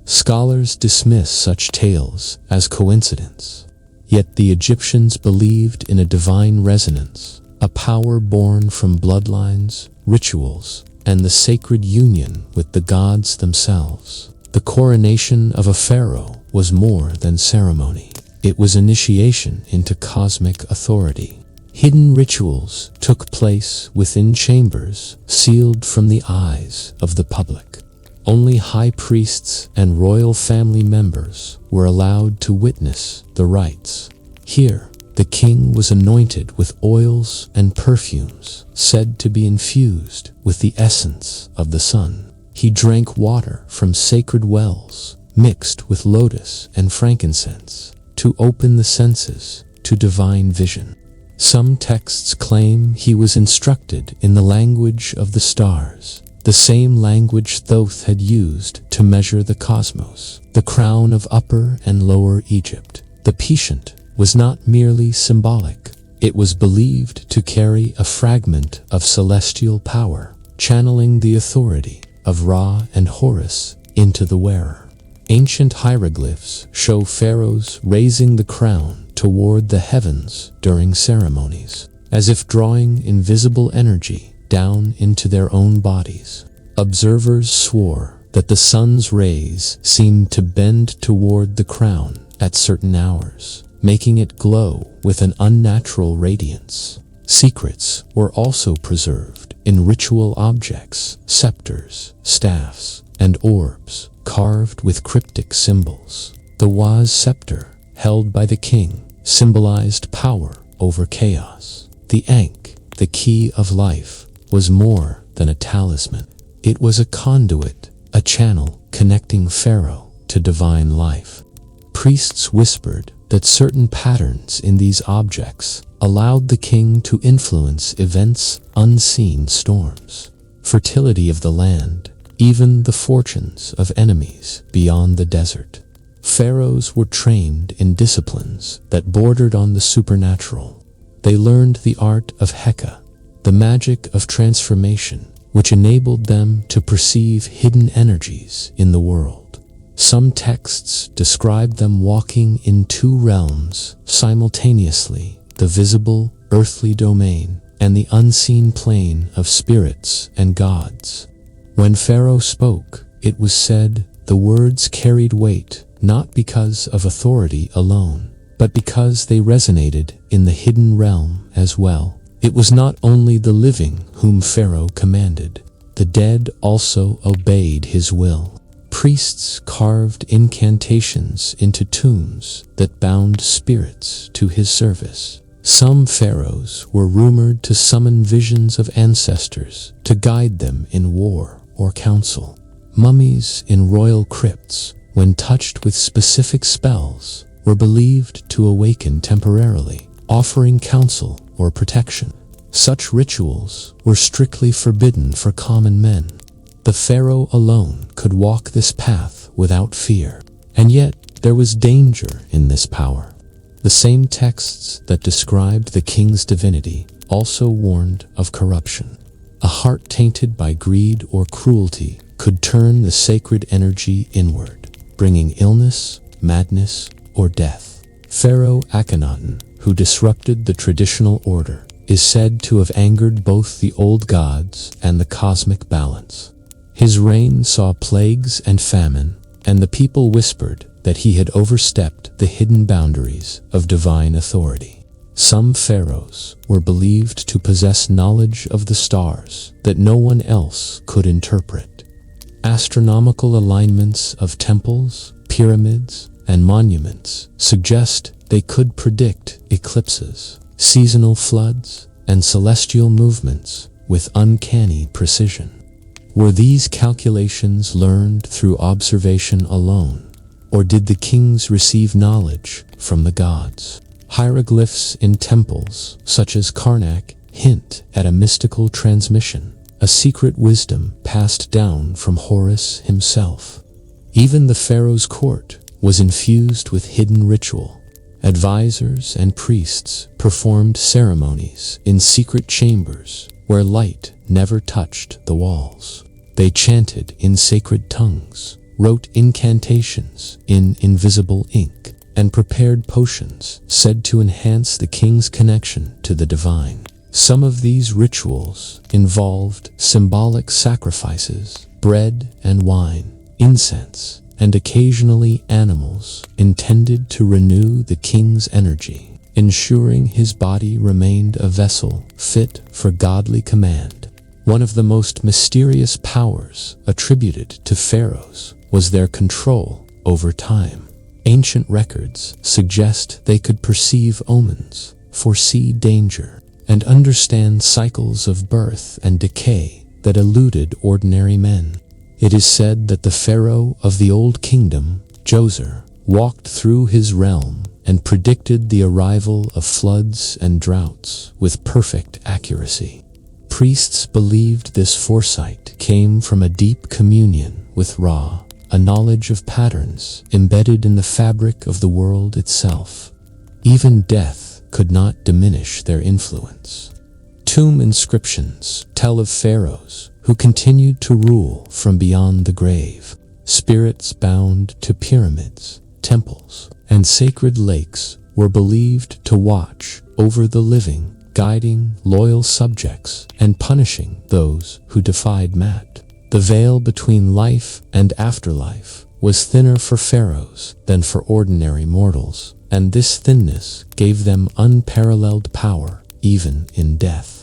Scholars dismiss such tales as coincidence, yet the Egyptians believed in a divine resonance, a power born from bloodlines, rituals, and the sacred union with the gods themselves. The coronation of a pharaoh was more than ceremony. It was initiation into cosmic authority. Hidden rituals took place within chambers sealed from the eyes of the public. Only high priests and royal family members were allowed to witness the rites. Here, the king was anointed with oils and perfumes said to be infused with the essence of the sun. He drank water from sacred wells, mixed with lotus and frankincense, to open the senses to divine vision. Some texts claim he was instructed in the language of the stars, the same language Thoth had used to measure the cosmos. The crown of Upper and Lower Egypt, the Peshent, was not merely symbolic. It was believed to carry a fragment of celestial power, channeling the authority of Ra and Horus into the wearer. Ancient hieroglyphs show pharaohs raising the crown toward the heavens during ceremonies, as if drawing invisible energy down into their own bodies. Observers swore that the sun's rays seemed to bend toward the crown at certain hours, making it glow with an unnatural radiance. Secrets were also preserved in ritual objects, scepters, staffs, and orbs carved with cryptic symbols. The Waz scepter, held by the king, symbolized power over chaos. The Ankh, the key of life, was more than a talisman. It was a conduit, a channel connecting Pharaoh to divine life. Priests whispered that certain patterns in these objects allowed the king to influence events unseen: storms, fertility of the land, even the fortunes of enemies beyond the desert. Pharaohs were trained in disciplines that bordered on the supernatural. They learned the art of Heka, the magic of transformation, which enabled them to perceive hidden energies in the world. Some texts describe them walking in two realms simultaneously: the visible, earthly domain and the unseen plane of spirits and gods. When Pharaoh spoke, it was said the words carried weight not because of authority alone, but because they resonated in the hidden realm as well. It was not only the living whom Pharaoh commanded. The dead also obeyed his will. Priests carved incantations into tombs that bound spirits to his service. Some pharaohs were rumored to summon visions of ancestors to guide them in war or council. Mummies in royal crypts, when touched with specific spells, were believed to awaken temporarily, offering counsel or protection. Such rituals were strictly forbidden for common men. The pharaoh alone could walk this path without fear. And yet, there was danger in this power. The same texts that described the king's divinity also warned of corruption. A heart tainted by greed or cruelty could turn the sacred energy inward, bringing illness, madness, or death. Pharaoh Akhenaten, who disrupted the traditional order, is said to have angered both the old gods and the cosmic balance. His reign saw plagues and famine, and the people whispered that he had overstepped the hidden boundaries of divine authority. Some pharaohs were believed to possess knowledge of the stars that no one else could interpret. Astronomical alignments of temples, pyramids, and monuments suggest they could predict eclipses, seasonal floods, and celestial movements with uncanny precision. Were these calculations learned through observation alone, or did the kings receive knowledge from the gods? Hieroglyphs in temples, such as Karnak, hint at a mystical transmission, a secret wisdom passed down from Horus himself. Even the pharaoh's court was infused with hidden ritual. Advisors and priests performed ceremonies in secret chambers where light never touched the walls. They chanted in sacred tongues, wrote incantations in invisible ink, and prepared potions said to enhance the king's connection to the divine. Some of these rituals involved symbolic sacrifices, bread and wine, incense, and occasionally animals intended to renew the king's energy, ensuring his body remained a vessel fit for godly command. One of the most mysterious powers attributed to pharaohs was their control over time. Ancient records suggest they could perceive omens, foresee danger, and understand cycles of birth and decay that eluded ordinary men. It is said that the pharaoh of the Old Kingdom, Djoser, walked through his realm and predicted the arrival of floods and droughts with perfect accuracy. Priests believed this foresight came from a deep communion with Ra, a knowledge of patterns embedded in the fabric of the world itself. Even death could not diminish their influence. Tomb inscriptions tell of pharaohs who continued to rule from beyond the grave. Spirits bound to pyramids, temples, and sacred lakes were believed to watch over the living, guiding loyal subjects and punishing those who defied Mat. The veil between life and afterlife was thinner for pharaohs than for ordinary mortals, and this thinness gave them unparalleled power even in death.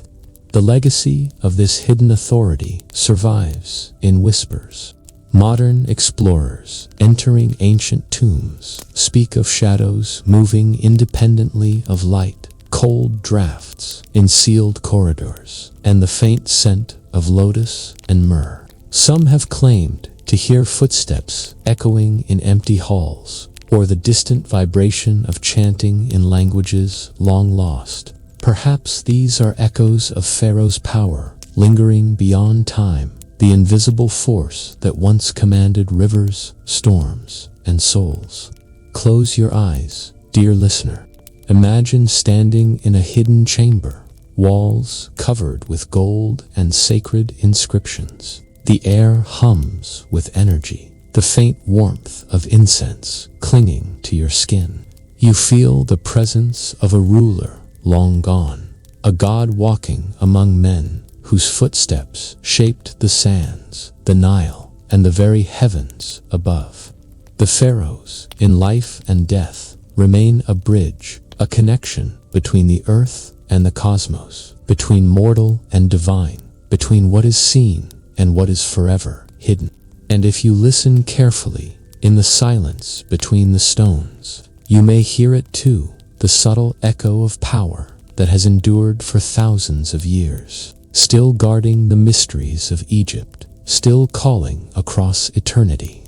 The legacy of this hidden authority survives in whispers. Modern explorers entering ancient tombs speak of shadows moving independently of light, cold drafts in sealed corridors, and the faint scent of lotus and myrrh. Some have claimed to hear footsteps echoing in empty halls, or the distant vibration of chanting in languages long lost. Perhaps these are echoes of Pharaoh's power, lingering beyond time, the invisible force that once commanded rivers, storms, and souls. Close your eyes, dear listener. Imagine standing in a hidden chamber, walls covered with gold and sacred inscriptions. The air hums with energy, the faint warmth of incense clinging to your skin. You feel the presence of a ruler long gone, a god walking among men whose footsteps shaped the sands, the Nile, and the very heavens above. The pharaohs, in life and death, remain a bridge, a connection between the earth and the cosmos, between mortal and divine, between what is seen and what is forever hidden. And if you listen carefully, in the silence between the stones, you may hear it too, the subtle echo of power that has endured for thousands of years, still guarding the mysteries of Egypt, still calling across eternity.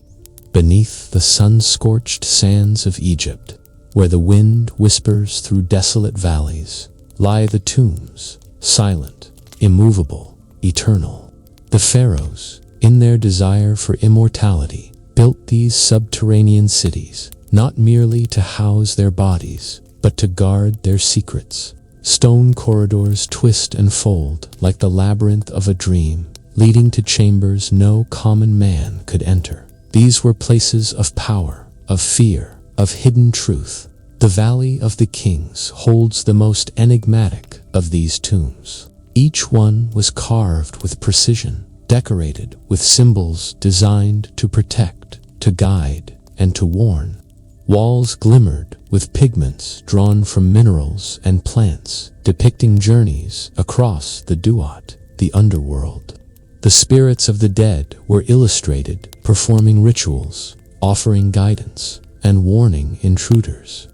Beneath the sun-scorched sands of Egypt, where the wind whispers through desolate valleys, lie the tombs, silent, immovable, eternal. The pharaohs, in their desire for immortality, built these subterranean cities, not merely to house their bodies, but to guard their secrets. Stone corridors twist and fold like the labyrinth of a dream, leading to chambers no common man could enter. These were places of power, of fear, of hidden truth. The Valley of the Kings holds the most enigmatic of these tombs. Each one was carved with precision, decorated with symbols designed to protect, to guide, and to warn. Walls glimmered with pigments drawn from minerals and plants, depicting journeys across the Duat, the underworld. The spirits of the dead were illustrated, performing rituals, offering guidance, and warning intruders.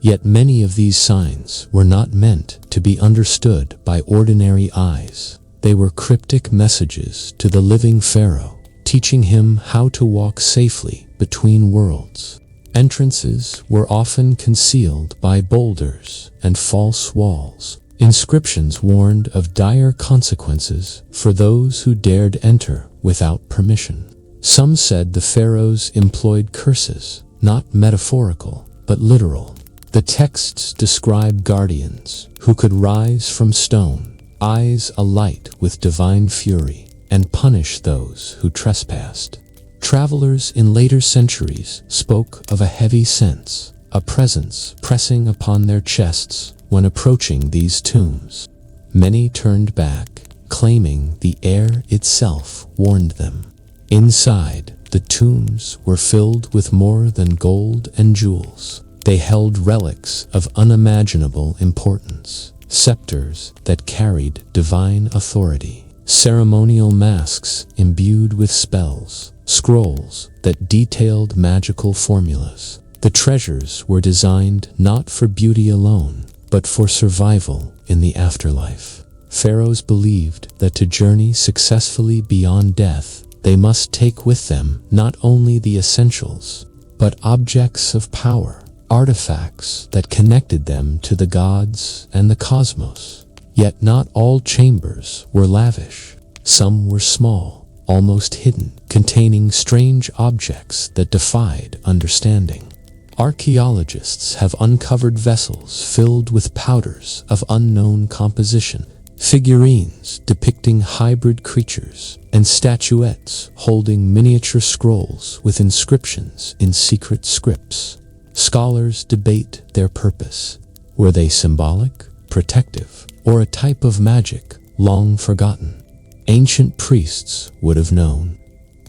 Yet many of these signs were not meant to be understood by ordinary eyes. They were cryptic messages to the living pharaoh, teaching him how to walk safely between worlds. Entrances were often concealed by boulders and false walls. Inscriptions warned of dire consequences for those who dared enter without permission. Some said the pharaohs employed curses, not metaphorical, but literal. The texts describe guardians who could rise from stone, eyes alight with divine fury, and punish those who trespassed. Travelers in later centuries spoke of a heavy sense, a presence pressing upon their chests when approaching these tombs. Many turned back, claiming the air itself warned them. Inside, the tombs were filled with more than gold and jewels. They held relics of unimaginable importance, scepters that carried divine authority, ceremonial masks imbued with spells, scrolls that detailed magical formulas. The treasures were designed not for beauty alone, but for survival in the afterlife. Pharaohs believed that to journey successfully beyond death, they must take with them not only the essentials, but objects of power, artifacts that connected them to the gods and the cosmos. Yet not all chambers were lavish. Some were small, almost hidden, containing strange objects that defied understanding. Archaeologists have uncovered vessels filled with powders of unknown composition, figurines depicting hybrid creatures, and statuettes holding miniature scrolls with inscriptions in secret scripts. Scholars debate their purpose. Were they symbolic, protective, or a type of magic long forgotten? Ancient priests would have known,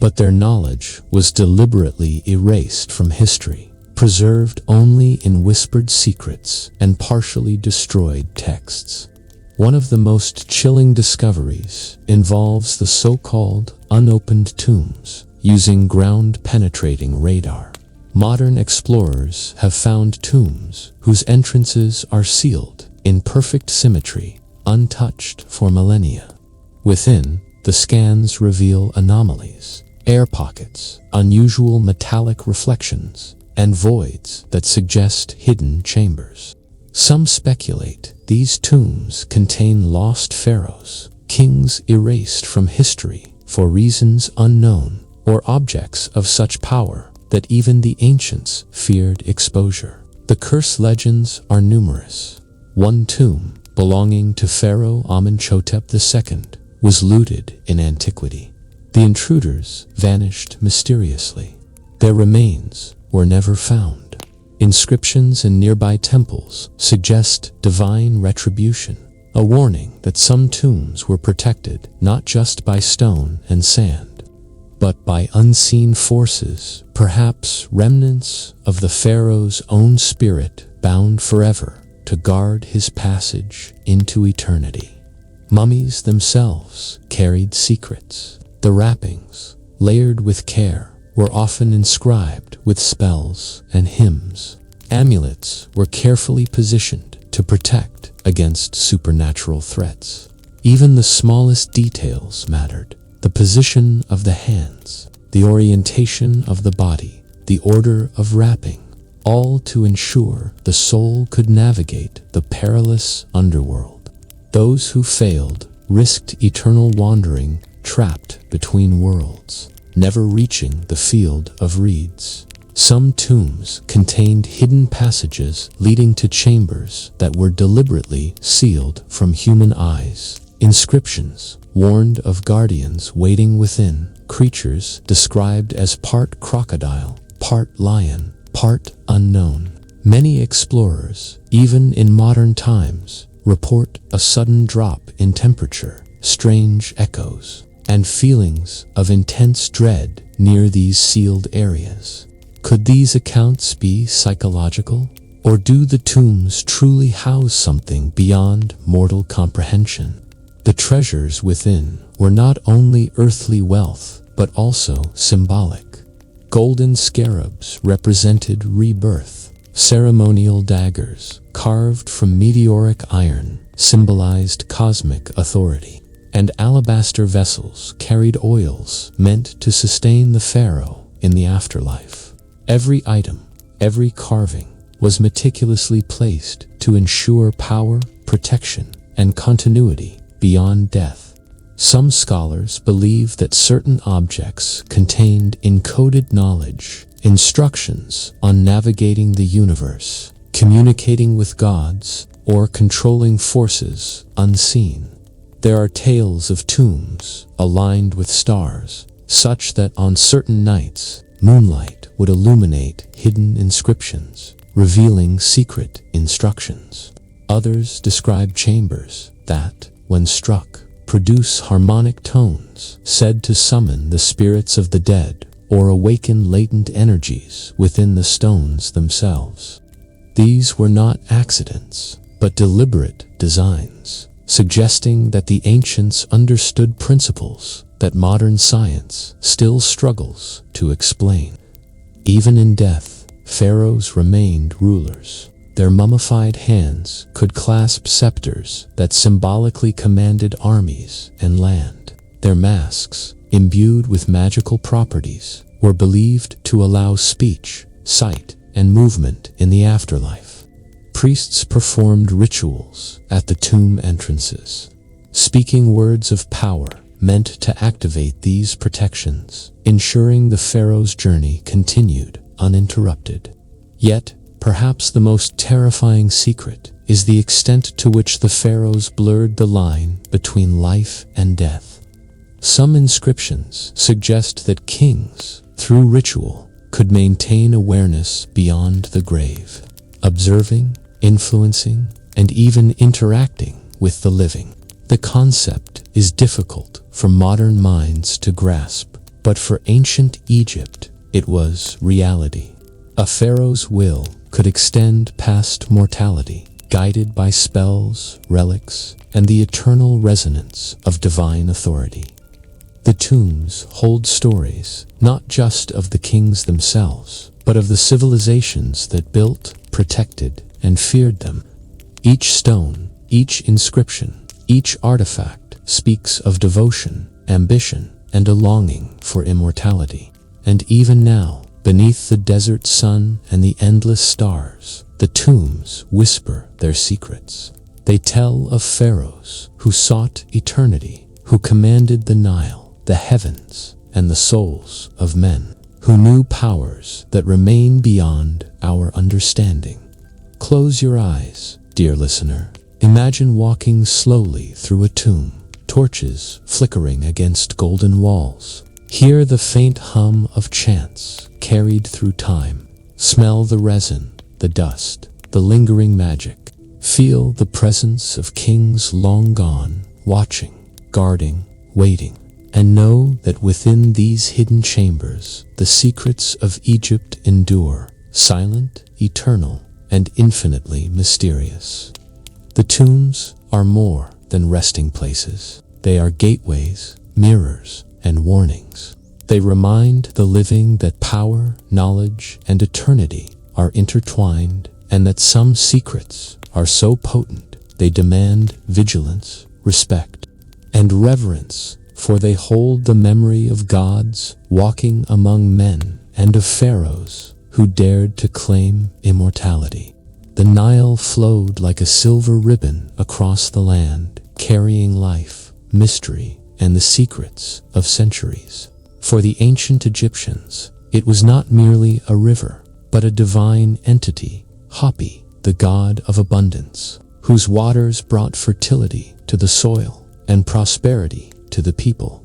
but their knowledge was deliberately erased from history, preserved only in whispered secrets and partially destroyed texts. One of the most chilling discoveries involves the so-called unopened tombs using ground-penetrating radar. Modern explorers have found tombs whose entrances are sealed in perfect symmetry, untouched for millennia. Within, the scans reveal anomalies, air pockets, unusual metallic reflections, and voids that suggest hidden chambers. Some speculate these tombs contain lost pharaohs, kings erased from history for reasons unknown, or objects of such power that even the ancients feared exposure. The curse legends are numerous. One tomb, belonging to Pharaoh Amenhotep II, was looted in antiquity. The intruders vanished mysteriously. Their remains were never found. Inscriptions in nearby temples suggest divine retribution, a warning that some tombs were protected not just by stone and sand, but by unseen forces, perhaps remnants of the Pharaoh's own spirit bound forever to guard his passage into eternity. Mummies themselves carried secrets. The wrappings, layered with care, were often inscribed with spells and hymns. Amulets were carefully positioned to protect against supernatural threats. Even the smallest details mattered. The position of the hands, the orientation of the body, the order of wrapping, all to ensure the soul could navigate the perilous underworld. Those who failed risked eternal wandering, trapped between worlds, never reaching the field of reeds. Some tombs contained hidden passages leading to chambers that were deliberately sealed from human eyes. Inscriptions warned of guardians waiting within, creatures described as part crocodile, part lion, part unknown. Many explorers, even in modern times, report a sudden drop in temperature, strange echoes, and feelings of intense dread near these sealed areas. Could these accounts be psychological? Or do the tombs truly house something beyond mortal comprehension? The treasures within were not only earthly wealth, but also symbolic. Golden scarabs represented rebirth. Ceremonial daggers, carved from meteoric iron, symbolized cosmic authority. And alabaster vessels carried oils meant to sustain the pharaoh in the afterlife. Every item, every carving, was meticulously placed to ensure power, protection, and continuity beyond death. Some scholars believe that certain objects contained encoded knowledge, instructions on navigating the universe, communicating with gods, or controlling forces unseen. There are tales of tombs aligned with stars, such that on certain nights, moonlight would illuminate hidden inscriptions, revealing secret instructions. Others describe chambers that, when struck, produce harmonic tones, said to summon the spirits of the dead or awaken latent energies within the stones themselves. These were not accidents, but deliberate designs, suggesting that the ancients understood principles that modern science still struggles to explain. Even in death, pharaohs remained rulers. Their mummified hands could clasp scepters that symbolically commanded armies and land. Their masks, imbued with magical properties, were believed to allow speech, sight, and movement in the afterlife. Priests performed rituals at the tomb entrances, speaking words of power meant to activate these protections, ensuring the pharaoh's journey continued uninterrupted. Yet, perhaps the most terrifying secret is the extent to which the pharaohs blurred the line between life and death. Some inscriptions suggest that kings, through ritual, could maintain awareness beyond the grave, observing, influencing, and even interacting with the living. The concept is difficult for modern minds to grasp, but for ancient Egypt, it was reality. A pharaoh's will could extend past mortality, guided by spells, relics, and the eternal resonance of divine authority. The tombs hold stories, not just of the kings themselves, but of the civilizations that built, protected, and feared them. Each stone, each inscription, each artifact speaks of devotion, ambition, and a longing for immortality. And even now, beneath the desert sun and the endless stars, the tombs whisper their secrets. They tell of pharaohs who sought eternity, who commanded the Nile, the heavens, and the souls of men, who knew powers that remain beyond our understanding. Close your eyes, dear listener. Imagine walking slowly through a tomb, torches flickering against golden walls. Hear the faint hum of chants carried through time. Smell the resin, the dust, the lingering magic. Feel the presence of kings long gone, watching, guarding, waiting. and know that within these hidden chambers the secrets of Egypt endure, silent, eternal, and infinitely mysterious. The tombs are more than resting places. They are gateways, mirrors, and warnings. They remind the living that power, knowledge, and eternity are intertwined, and that some secrets are so potent they demand vigilance, respect, and reverence, for they hold the memory of gods walking among men and of pharaohs who dared to claim immortality. The Nile flowed like a silver ribbon across the land, carrying life, mystery, and the secrets of centuries. For the ancient Egyptians, it was not merely a river, but a divine entity, Hapi, the god of abundance, whose waters brought fertility to the soil and prosperity to the people.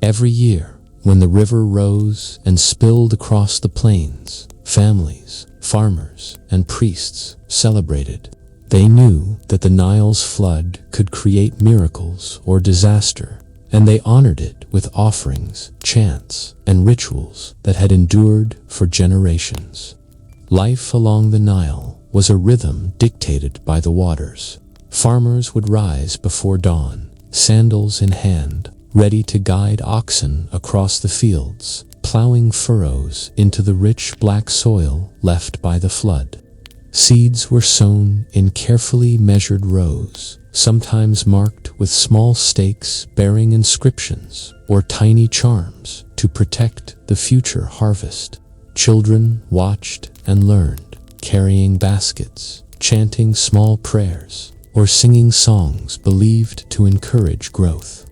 Every year, when the river rose and spilled across the plains, families, farmers, and priests celebrated. They knew that the Nile's flood could create miracles or disaster, and they honored it with offerings, chants, and rituals that had endured for generations. Life along the Nile was a rhythm dictated by the waters. Farmers would rise before dawn, sandals in hand, ready to guide oxen across the fields, plowing furrows into the rich black soil left by the flood. Seeds were sown in carefully measured rows, sometimes marked with small stakes bearing inscriptions or tiny charms to protect the future harvest. Children watched and learned, carrying baskets, chanting small prayers, or singing songs believed to encourage growth.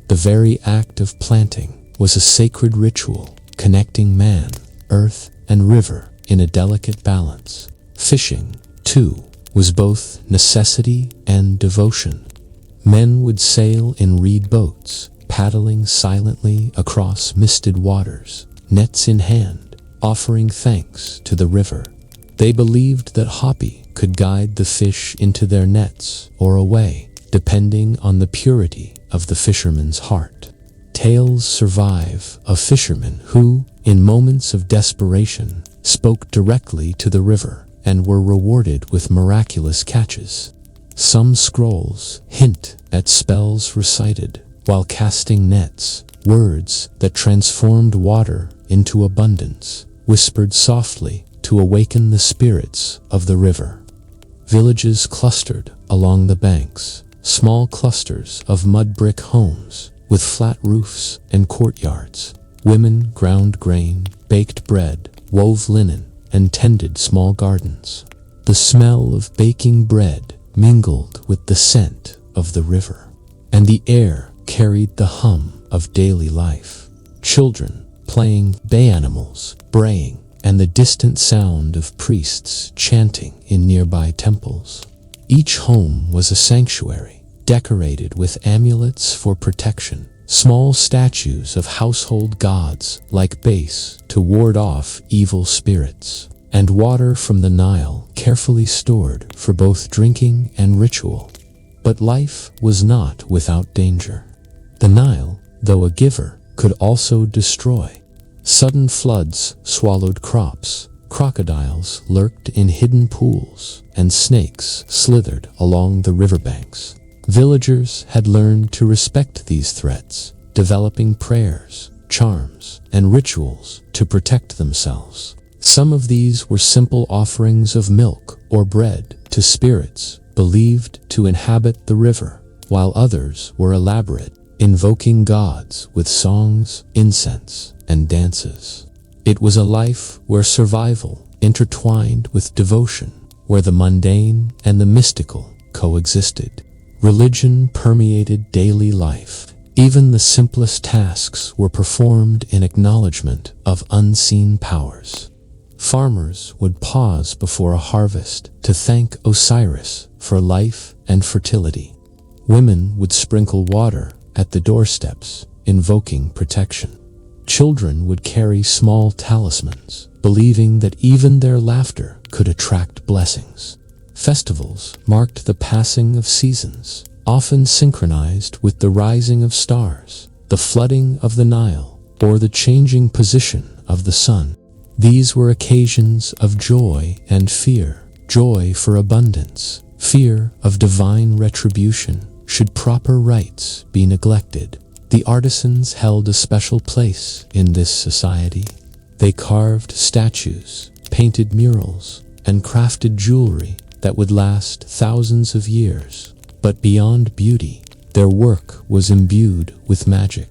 The very act of planting was a sacred ritual, connecting man, earth, and river in a delicate balance. Fishing, too, was both necessity and devotion. Men would sail in reed boats, paddling silently across misted waters, nets in hand, offering thanks to the river. They believed that Hapi could guide the fish into their nets or away, depending on the purity of the fisherman's heart. Tales survive of fishermen who, in moments of desperation, spoke directly to the river and were rewarded with miraculous catches. Some scrolls hint at spells recited while casting nets, words that transformed water into abundance, whispered softly to awaken the spirits of the river. Villages clustered along the banks, small clusters of mud brick homes with flat roofs and courtyards. Women ground grain, baked bread, wove linen, and tended small gardens. The smell of baking bread mingled with the scent of the river, and the air carried the hum of daily life. Children playing, bay animals braying, and the distant sound of priests chanting in nearby temples. Each home was a sanctuary, decorated with amulets for protection, small statues of household gods like Base to ward off evil spirits, and water from the Nile carefully stored for both drinking and ritual. But life was not without danger. The Nile, though a giver, could also destroy. Sudden floods swallowed crops, crocodiles lurked in hidden pools, and snakes slithered along the riverbanks. Villagers had learned to respect these threats, developing prayers, charms, and rituals to protect themselves. Some of these were simple offerings of milk or bread to spirits believed to inhabit the river, while others were elaborate, invoking gods with songs, incense, and dances. It was a life where survival intertwined with devotion, where the mundane and the mystical coexisted. Religion permeated daily life. Even the simplest tasks were performed in acknowledgement of unseen powers. Farmers would pause before a harvest to thank Osiris for life and fertility. Women would sprinkle water at the doorsteps, invoking protection. Children would carry small talismans, believing that even their laughter could attract blessings. Festivals marked the passing of seasons, often synchronized with the rising of stars, the flooding of the Nile, or the changing position of the sun. These were occasions of joy and fear. Joy for abundance, fear of divine retribution should proper rites be neglected. The artisans held a special place in this society. They carved statues, painted murals, and crafted jewelry that would last thousands of years. But beyond beauty, their work was imbued with magic.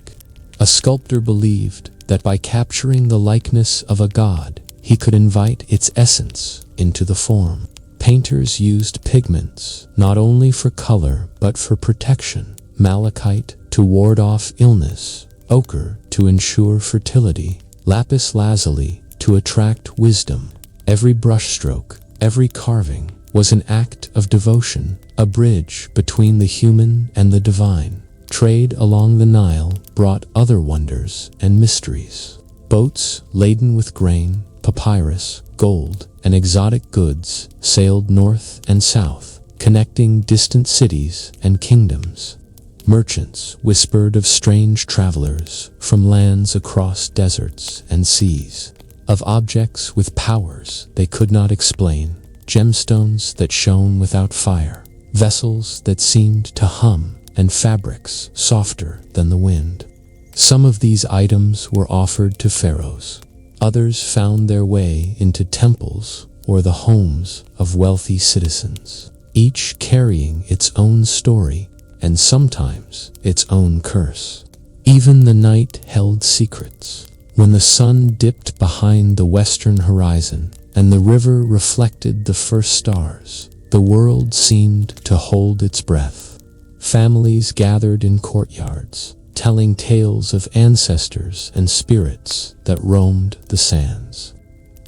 A sculptor believed that by capturing the likeness of a god, he could invite its essence into the form. Painters used pigments not only for color but for protection. Malachite to ward off illness, ochre to ensure fertility, lapis lazuli to attract wisdom. Every brushstroke, every carving was an act of devotion, a bridge between the human and the divine. Trade along the Nile brought other wonders and mysteries. Boats laden with grain, papyrus, gold, and exotic goods sailed north and south, connecting distant cities and kingdoms. Merchants whispered of strange travelers from lands across deserts and seas, of objects with powers they could not explain, gemstones that shone without fire, vessels that seemed to hum, and fabrics softer than the wind. Some of these items were offered to pharaohs. Others found their way into temples or the homes of wealthy citizens, each carrying its own story and sometimes its own curse. Even the night held secrets. When the sun dipped behind the western horizon and the river reflected the first stars, the world seemed to hold its breath. Families gathered in courtyards, telling tales of ancestors and spirits that roamed the sands.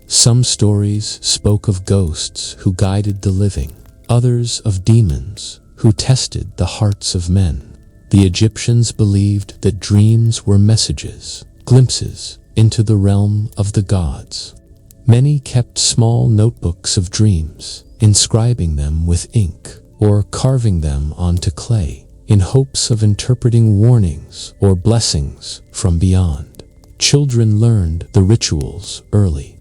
Some stories spoke of ghosts who guided the living, others of demons who tested the hearts of men. The Egyptians believed that dreams were messages, glimpses into the realm of the gods. Many kept small notebooks of dreams, inscribing them with ink or carving them onto clay in hopes of interpreting warnings or blessings from beyond. Children learned the rituals early.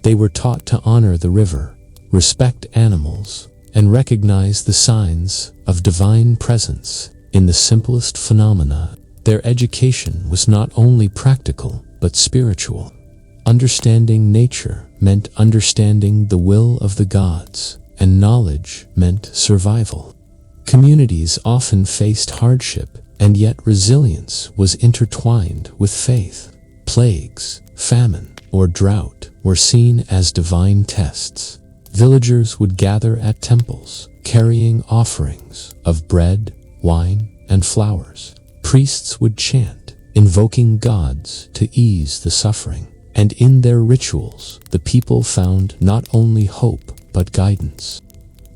They were taught to honor the river, respect animals, and recognize the signs of divine presence in the simplest phenomena. Their education was not only practical but spiritual. Understanding nature meant understanding the will of the gods, and knowledge meant survival. Communities often faced hardship, and yet resilience was intertwined with faith. Plagues, famine, or drought were seen as divine tests. Villagers would gather at temples, carrying offerings of bread, wine, and flowers. Priests would chant, invoking gods to ease the suffering. And in their rituals, the people found not only hope but guidance.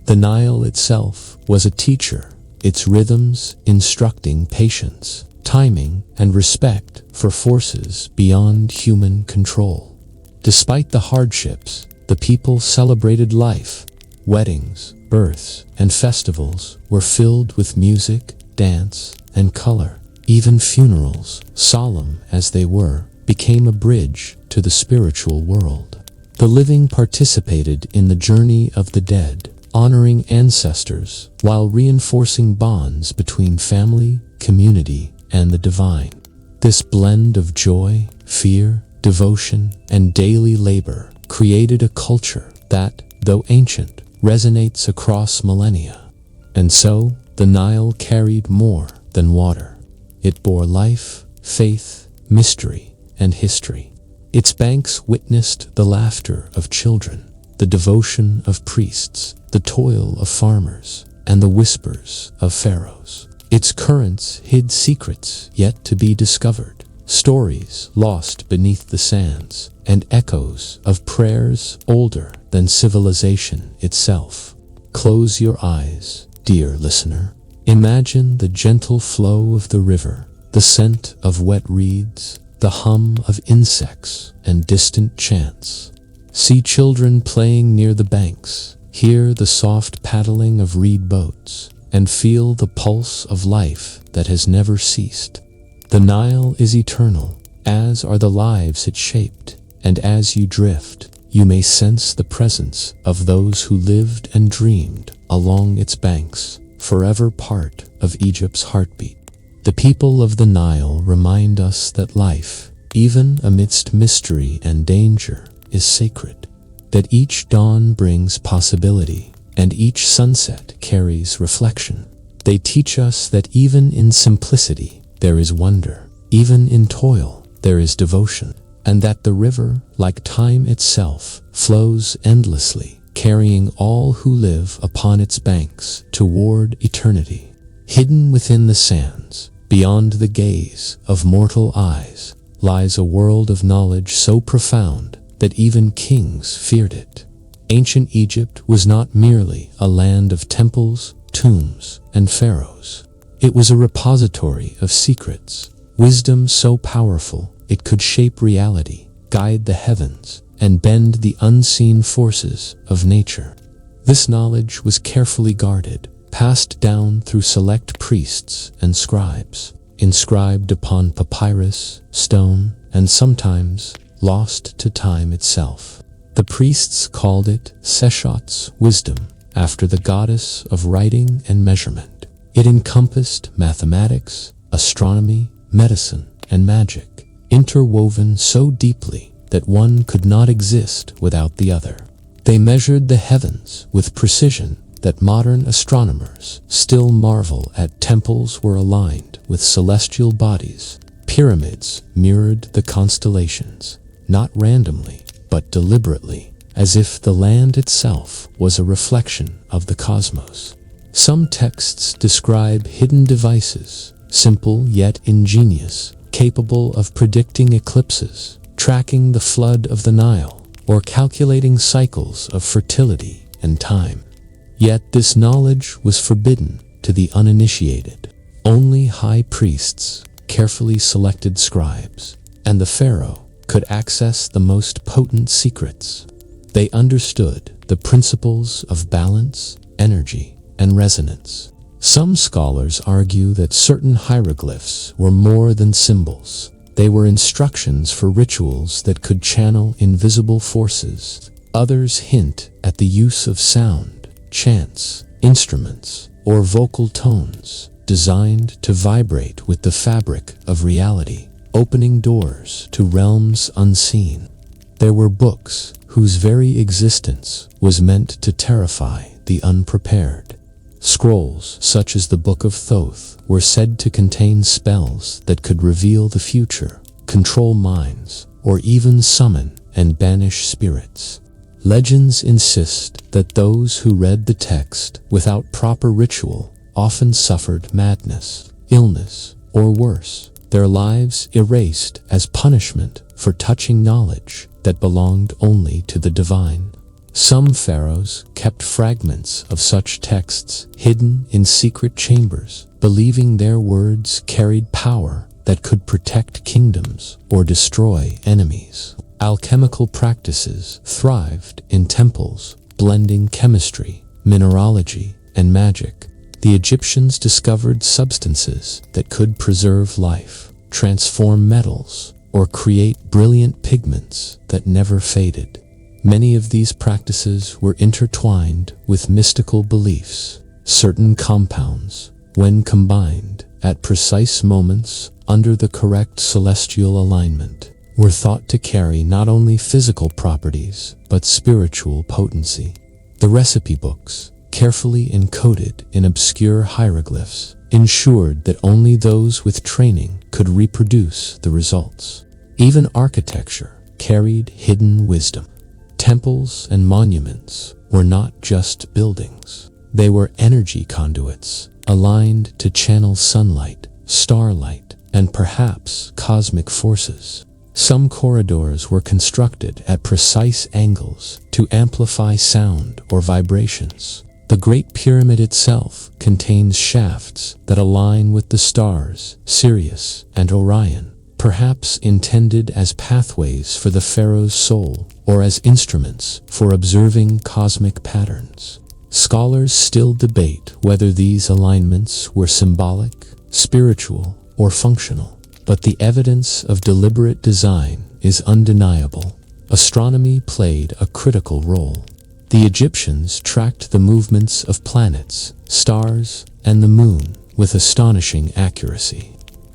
The Nile itself was a teacher, its rhythms instructing patience, timing, and respect for forces beyond human control. Despite the hardships, the people celebrated life. Weddings, births, and festivals were filled with music, dance, and color. Even funerals, solemn as they were, became a bridge to the spiritual world. The living participated in the journey of the dead, honoring ancestors while reinforcing bonds between family, community, and the divine. This blend of joy, fear, devotion, and daily labor created a culture that, though ancient, resonates across millennia. And so, the Nile carried more than water. It bore life, faith, mystery, and history. Its banks witnessed the laughter of children, the devotion of priests, the toil of farmers, and the whispers of pharaohs. Its currents hid secrets yet to be discovered, stories lost beneath the sands, and echoes of prayers older than civilization itself. Close your eyes, dear listener. Imagine the gentle flow of the river, the scent of wet reeds, the hum of insects, and distant chants. See children playing near the banks, hear the soft paddling of reed boats, and feel the pulse of life that has never ceased. The Nile is eternal, as are the lives it shaped, and as you drift, you may sense the presence of those who lived and dreamed along its banks, forever part of Egypt's heartbeat. The people of the Nile remind us that life, even amidst mystery and danger, is sacred, that each dawn brings possibility, and each sunset carries reflection. They teach us that even in simplicity there is wonder, even in toil there is devotion, and that the river, like time itself, flows endlessly, carrying all who live upon its banks toward eternity. Hidden within the sands, beyond the gaze of mortal eyes, lies a world of knowledge so profound that even kings feared it. Ancient Egypt was not merely a land of temples, tombs, and pharaohs. It was a repository of secrets, wisdom so powerful it could shape reality, guide the heavens, and bend the unseen forces of nature. This knowledge was carefully guarded, passed down through select priests and scribes, inscribed upon papyrus, stone, and sometimes lost to time itself. The priests called it Seshot's wisdom, after the goddess of writing and measurement. It encompassed mathematics, astronomy, medicine, and magic, interwoven so deeply that one could not exist without the other. They measured the heavens with precision that modern astronomers still marvel at. Temples were aligned with celestial bodies. Pyramids mirrored the constellations, not randomly, but deliberately, as if the land itself was a reflection of the cosmos. Some texts describe hidden devices, simple yet ingenious, capable of predicting eclipses, tracking the flood of the Nile, or calculating cycles of fertility and time. Yet this knowledge was forbidden to the uninitiated. Only high priests, carefully selected scribes, and the pharaoh could access the most potent secrets. They understood the principles of balance, energy, and resonance. Some scholars argue that certain hieroglyphs were more than symbols. They were instructions for rituals that could channel invisible forces. Others hint at the use of sound, chants, instruments, or vocal tones designed to vibrate with the fabric of reality, opening doors to realms unseen. There were books whose very existence was meant to terrify the unprepared. Scrolls such as the Book of Thoth were said to contain spells that could reveal the future, control minds, or even summon and banish spirits. Legends insist that those who read the text without proper ritual often suffered madness, illness, or worse, their lives erased as punishment for touching knowledge that belonged only to the divine. Some pharaohs kept fragments of such texts hidden in secret chambers, believing their words carried power that could protect kingdoms or destroy enemies. Alchemical practices thrived in temples, blending chemistry, mineralogy, and magic. The Egyptians discovered substances that could preserve life, transform metals, or create brilliant pigments that never faded. Many of these practices were intertwined with mystical beliefs. Certain compounds, when combined at precise moments under the correct celestial alignment, were thought to carry not only physical properties, but spiritual potency. The recipe books, carefully encoded in obscure hieroglyphs, ensured that only those with training could reproduce the results. Even architecture carried hidden wisdom. Temples and monuments were not just buildings. They were energy conduits, aligned to channel sunlight, starlight, and perhaps cosmic forces. Some corridors were constructed at precise angles to amplify sound or vibrations. The Great Pyramid itself contains shafts that align with the stars, Sirius and Orion, perhaps intended as pathways for the pharaoh's soul or as instruments for observing cosmic patterns. Scholars still debate whether these alignments were symbolic, spiritual, or functional. but the evidence of deliberate design is undeniable. Astronomy played a critical role. The Egyptians tracked the movements of planets, stars, and the moon with astonishing accuracy.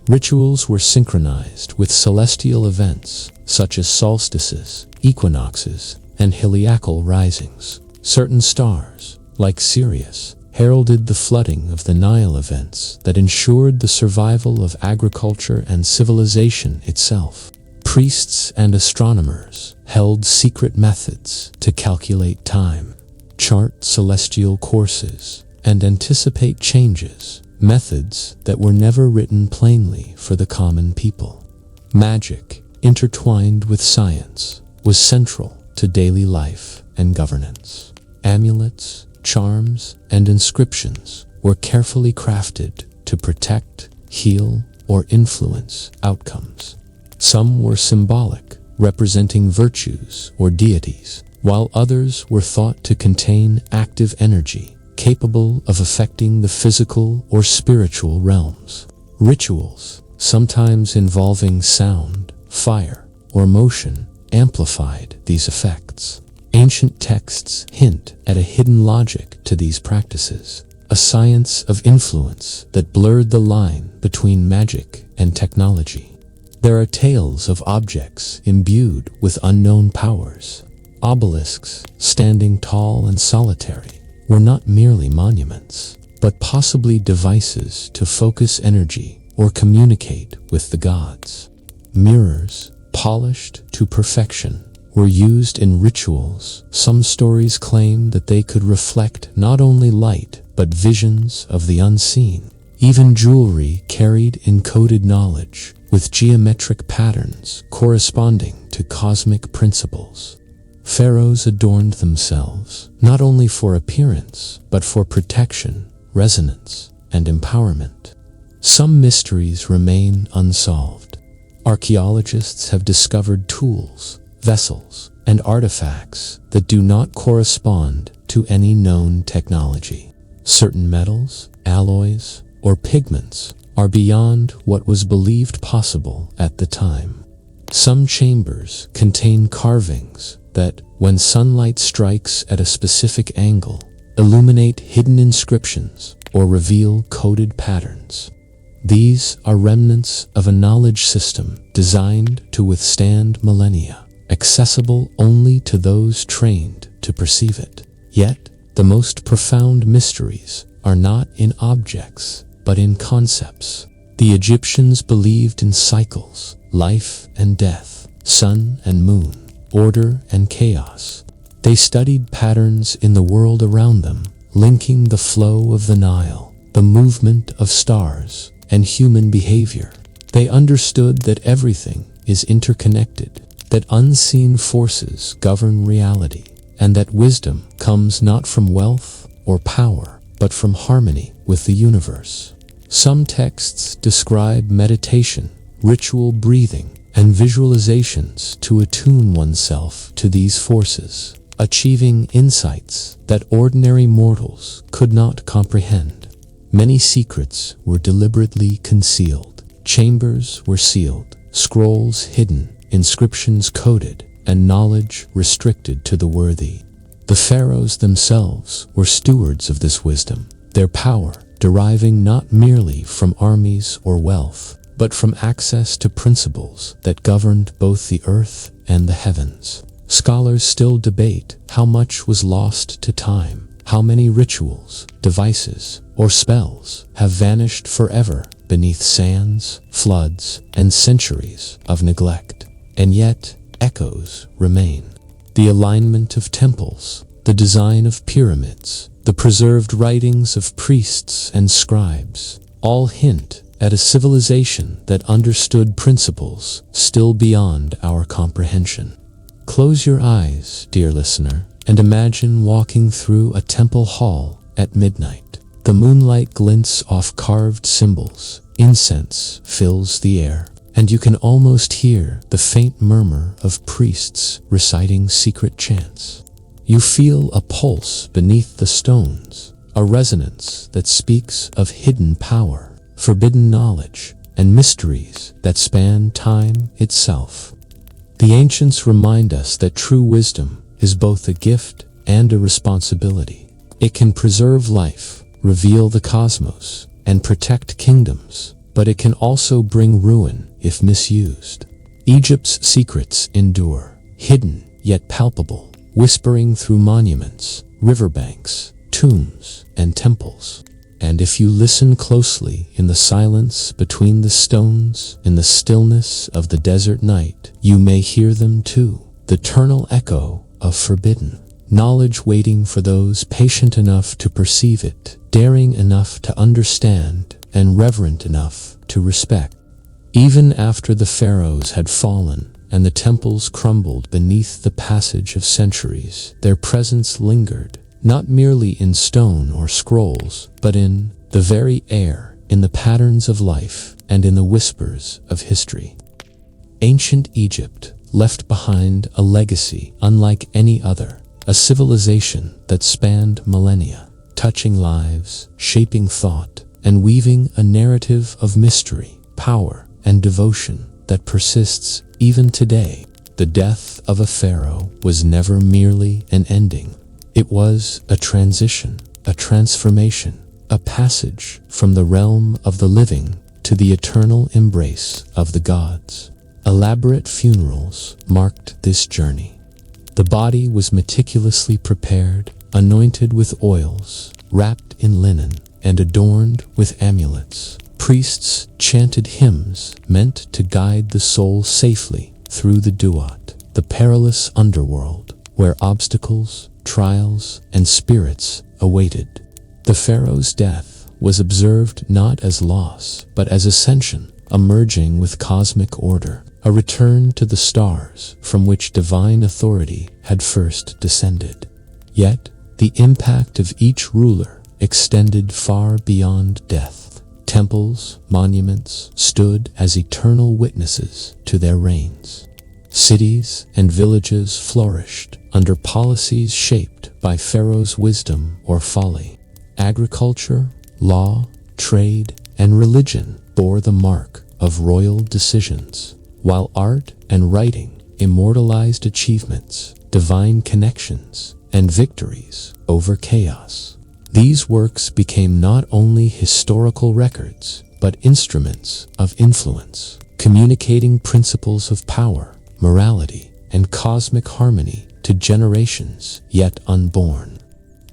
Rituals were synchronized with celestial events such as solstices, equinoxes, and heliacal risings. Certain stars, like Sirius, heralded the flooding of the Nile events that ensured the survival of agriculture and civilization itself. Priests and astronomers held secret methods to calculate time, chart celestial courses, and anticipate changes, methods that were never written plainly for the common people. Magic, intertwined with science, was central to daily life and governance. Amulets, charms, and inscriptions were carefully crafted to protect, heal, or influence outcomes. Some were symbolic, representing virtues or deities, while others were thought to contain active energy, capable of affecting the physical or spiritual realms. Rituals, sometimes involving sound, fire, or motion, amplified these effects. Ancient texts hint at a hidden logic to these practices, a science of influence that blurred the line between magic and technology. There are tales of objects imbued with unknown powers. Obelisks, standing tall and solitary, were not merely monuments, but possibly devices to focus energy or communicate with the gods. Mirrors, polished to perfection, were used in rituals. Some stories claim that they could reflect not only light, but visions of the unseen. Even jewelry carried encoded knowledge, with geometric patterns corresponding to cosmic principles. Pharaohs adorned themselves not only for appearance, but for protection, resonance, and empowerment. Some mysteries remain unsolved. Archaeologists have discovered tools, vessels, and artifacts that do not correspond to any known technology. Certain metals, alloys, or pigments are beyond what was believed possible at the time. Some chambers contain carvings that, when sunlight strikes at a specific angle, illuminate hidden inscriptions or reveal coded patterns. These are remnants of a knowledge system designed to withstand millennia, accessible only to those trained to perceive it. Yet, the most profound mysteries are not in objects, but in concepts. The Egyptians believed in cycles, life and death, sun and moon, order and chaos. They studied patterns in the world around them, linking the flow of the Nile, the movement of stars, and human behavior. They understood that everything is interconnected, that unseen forces govern reality, and that wisdom comes not from wealth or power, but from harmony with the universe. Some texts describe meditation, ritual breathing, and visualizations to attune oneself to these forces, achieving insights that ordinary mortals could not comprehend. Many secrets were deliberately concealed. Chambers were sealed, scrolls hidden, inscriptions coded, and knowledge restricted to the worthy. The pharaohs themselves were stewards of this wisdom, their power deriving not merely from armies or wealth, but from access to principles that governed both the earth and the heavens. Scholars still debate how much was lost to time, how many rituals, devices, or spells have vanished forever beneath sands, floods, and centuries of neglect. And yet, echoes remain. The alignment of temples, the design of pyramids, the preserved writings of priests and scribes, all hint at a civilization that understood principles still beyond our comprehension. Close your eyes, dear listener, and imagine walking through a temple hall at midnight. The moonlight glints off carved symbols, incense fills the air, and you can almost hear the faint murmur of priests reciting secret chants. You feel a pulse beneath the stones, a resonance that speaks of hidden power, forbidden knowledge, and mysteries that span time itself. The ancients remind us that true wisdom is both a gift and a responsibility. It can preserve life, reveal the cosmos, and protect kingdoms, but it can also bring ruin if misused. Egypt's secrets endure, hidden yet palpable, whispering through monuments, riverbanks, tombs, and temples. And if you listen closely in the silence between the stones, in the stillness of the desert night, you may hear them too, the eternal echo of forbidden knowledge waiting for those patient enough to perceive it, daring enough to understand, and reverent enough to respect. Even after the pharaohs had fallen and the temples crumbled beneath the passage of centuries, their presence lingered, not merely in stone or scrolls, but in the very air, in the patterns of life, and in the whispers of history. Ancient Egypt left behind a legacy unlike any other, a civilization that spanned millennia, touching lives, shaping thought, and weaving a narrative of mystery, power, and devotion that persists even today. The death of a pharaoh was never merely an ending. It was a transition, a transformation, a passage from the realm of the living to the eternal embrace of the gods. Elaborate funerals marked this journey. The body was meticulously prepared, anointed with oils, wrapped in linen, and adorned with amulets. Priests chanted hymns meant to guide the soul safely through the duat, the perilous underworld, where obstacles, trials, and spirits awaited. The pharaoh's death was observed not as loss, but as ascension, a merging with cosmic order, a return to the stars from which divine authority had first descended. Yet, the impact of each ruler extended far beyond death. Temples, monuments stood as eternal witnesses to their reigns. Cities and villages flourished under policies shaped by Pharaoh's wisdom or folly. Agriculture, law, trade, and religion bore the mark of royal decisions, while art and writing immortalized achievements, divine connections, and victories over chaos. These works became not only historical records, but instruments of influence, communicating principles of power, morality, and cosmic harmony to generations yet unborn.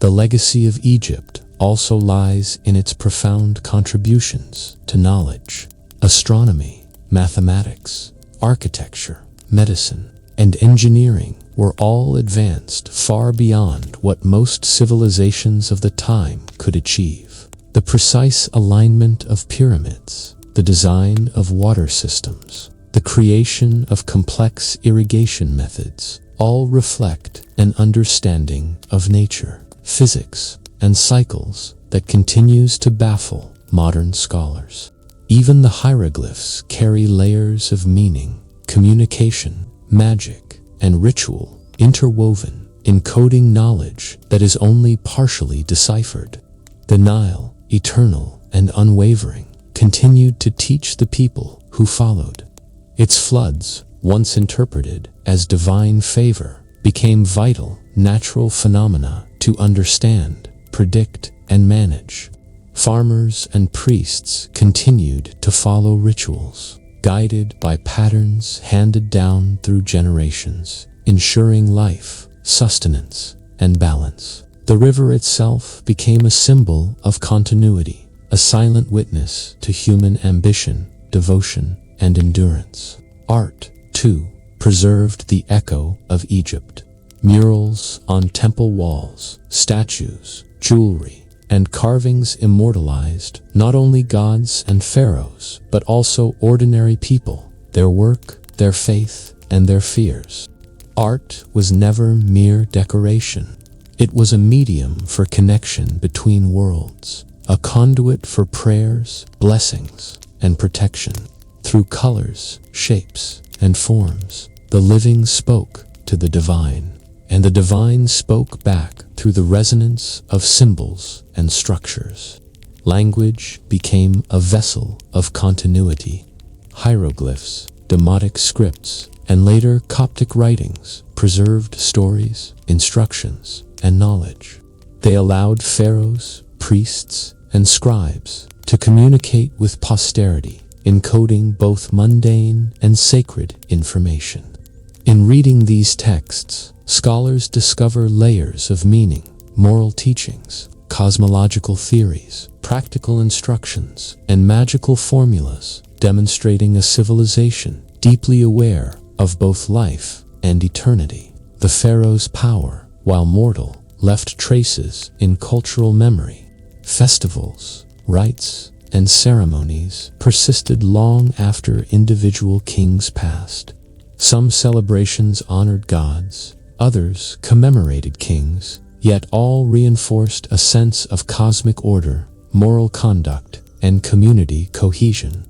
The legacy of Egypt also lies in its profound contributions to knowledge. Astronomy, mathematics, architecture, medicine, and engineering were all advanced far beyond what most civilizations of the time could achieve. The precise alignment of pyramids, the design of water systems, the creation of complex irrigation methods all reflect an understanding of nature, physics, and cycles that continues to baffle modern scholars. Even the hieroglyphs carry layers of meaning, communication, magic, and ritual interwoven, encoding knowledge that is only partially deciphered. The Nile, eternal and unwavering, continued to teach the people who followed. Its floods, once interpreted as divine favor, became vital, natural phenomena to understand, predict, and manage. Farmers and priests continued to follow rituals, guided by patterns handed down through generations, ensuring life, sustenance, and balance. The river itself became a symbol of continuity, a silent witness to human ambition, devotion, and endurance. Art, too, preserved the echo of Egypt. Murals on temple walls, statues, jewelry, and carvings immortalized not only gods and pharaohs, but also ordinary people, their work, their faith, and their fears. Art was never mere decoration. It was a medium for connection between worlds, a conduit for prayers, blessings, and protection. Through colors, shapes, and forms, the living spoke to the divine, and the divine spoke back through the resonance of symbols and structures. Language became a vessel of continuity. Hieroglyphs, Demotic scripts, and later Coptic writings preserved stories, instructions, and knowledge. They allowed pharaohs, priests, and scribes to communicate with posterity, encoding both mundane and sacred information. In reading these texts, scholars discover layers of meaning, moral teachings, cosmological theories, practical instructions, and magical formulas, demonstrating a civilization deeply aware of both life and eternity. The pharaoh's power, while mortal, left traces in cultural memory. Festivals, rites, and ceremonies persisted long after individual kings passed. Some celebrations honored gods, others commemorated kings, yet all reinforced a sense of cosmic order, moral conduct, and community cohesion.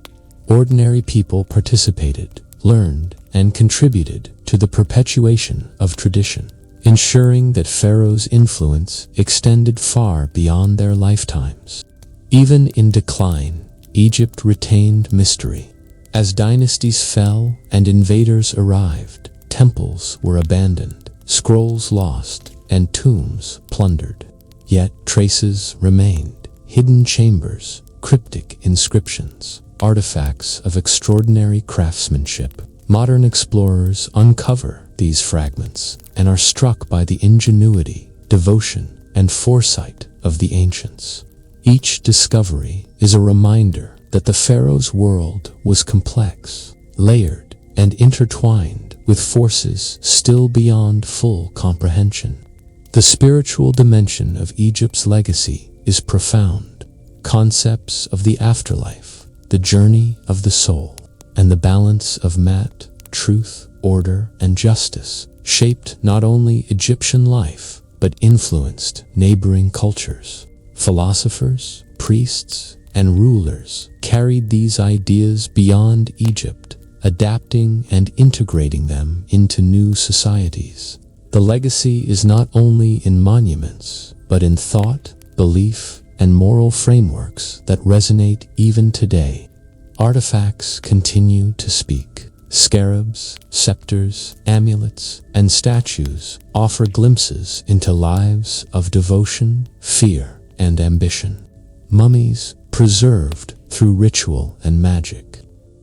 Ordinary people participated, learned, and contributed to the perpetuation of tradition, ensuring that Pharaoh's influence extended far beyond their lifetimes. Even in decline, Egypt retained mystery. As dynasties fell and invaders arrived, temples were abandoned, scrolls lost, and tombs plundered. Yet traces remained: hidden chambers, cryptic inscriptions, artifacts of extraordinary craftsmanship. Modern explorers uncover these fragments and are struck by the ingenuity, devotion, and foresight of the ancients. Each discovery is a reminder that the pharaoh's world was complex, layered, and intertwined with forces still beyond full comprehension. The spiritual dimension of Egypt's legacy is profound. Concepts of the afterlife, the journey of the soul, and the balance of mat, truth, order, and justice shaped not only Egyptian life, but influenced neighboring cultures. Philosophers, priests, and rulers carried these ideas beyond Egypt, adapting and integrating them into new societies. The legacy is not only in monuments, but in thought, belief, and moral frameworks that resonate even today. Artifacts continue to speak. Scarabs, scepters, amulets, and statues offer glimpses into lives of devotion, fear, and ambition. Mummies, preserved through ritual and magic,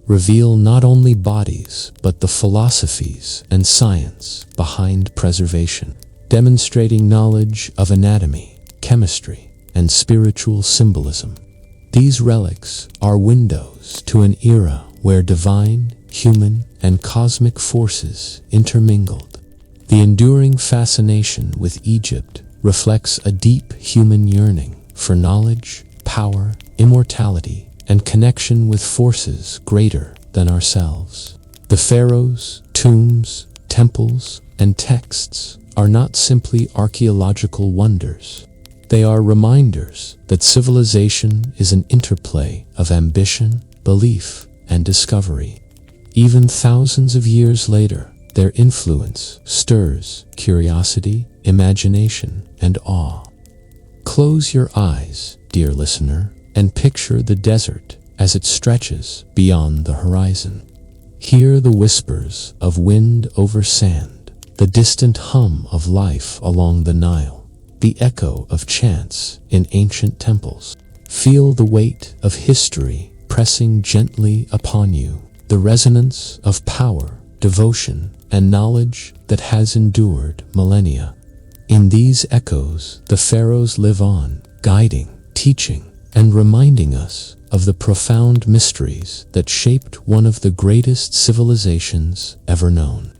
reveal not only bodies but the philosophies and science behind preservation, demonstrating knowledge of anatomy, chemistry, and spiritual symbolism. These relics are windows to an era where divine, human, and cosmic forces intermingled. The enduring fascination with Egypt reflects a deep human yearning for knowledge, power, immortality, and connection with forces greater than ourselves. The pharaohs, tombs, temples, and texts are not simply archaeological wonders. They are reminders that civilization is an interplay of ambition, belief, and discovery. Even thousands of years later, their influence stirs curiosity, imagination, and awe. Close your eyes, dear listener, and picture the desert as it stretches beyond the horizon. Hear the whispers of wind over sand, the distant hum of life along the Nile, the echo of chants in ancient temples. Feel the weight of history pressing gently upon you, the resonance of power, devotion, and knowledge that has endured millennia. In these echoes, the pharaohs live on, guiding, teaching, and reminding us of the profound mysteries that shaped one of the greatest civilizations ever known.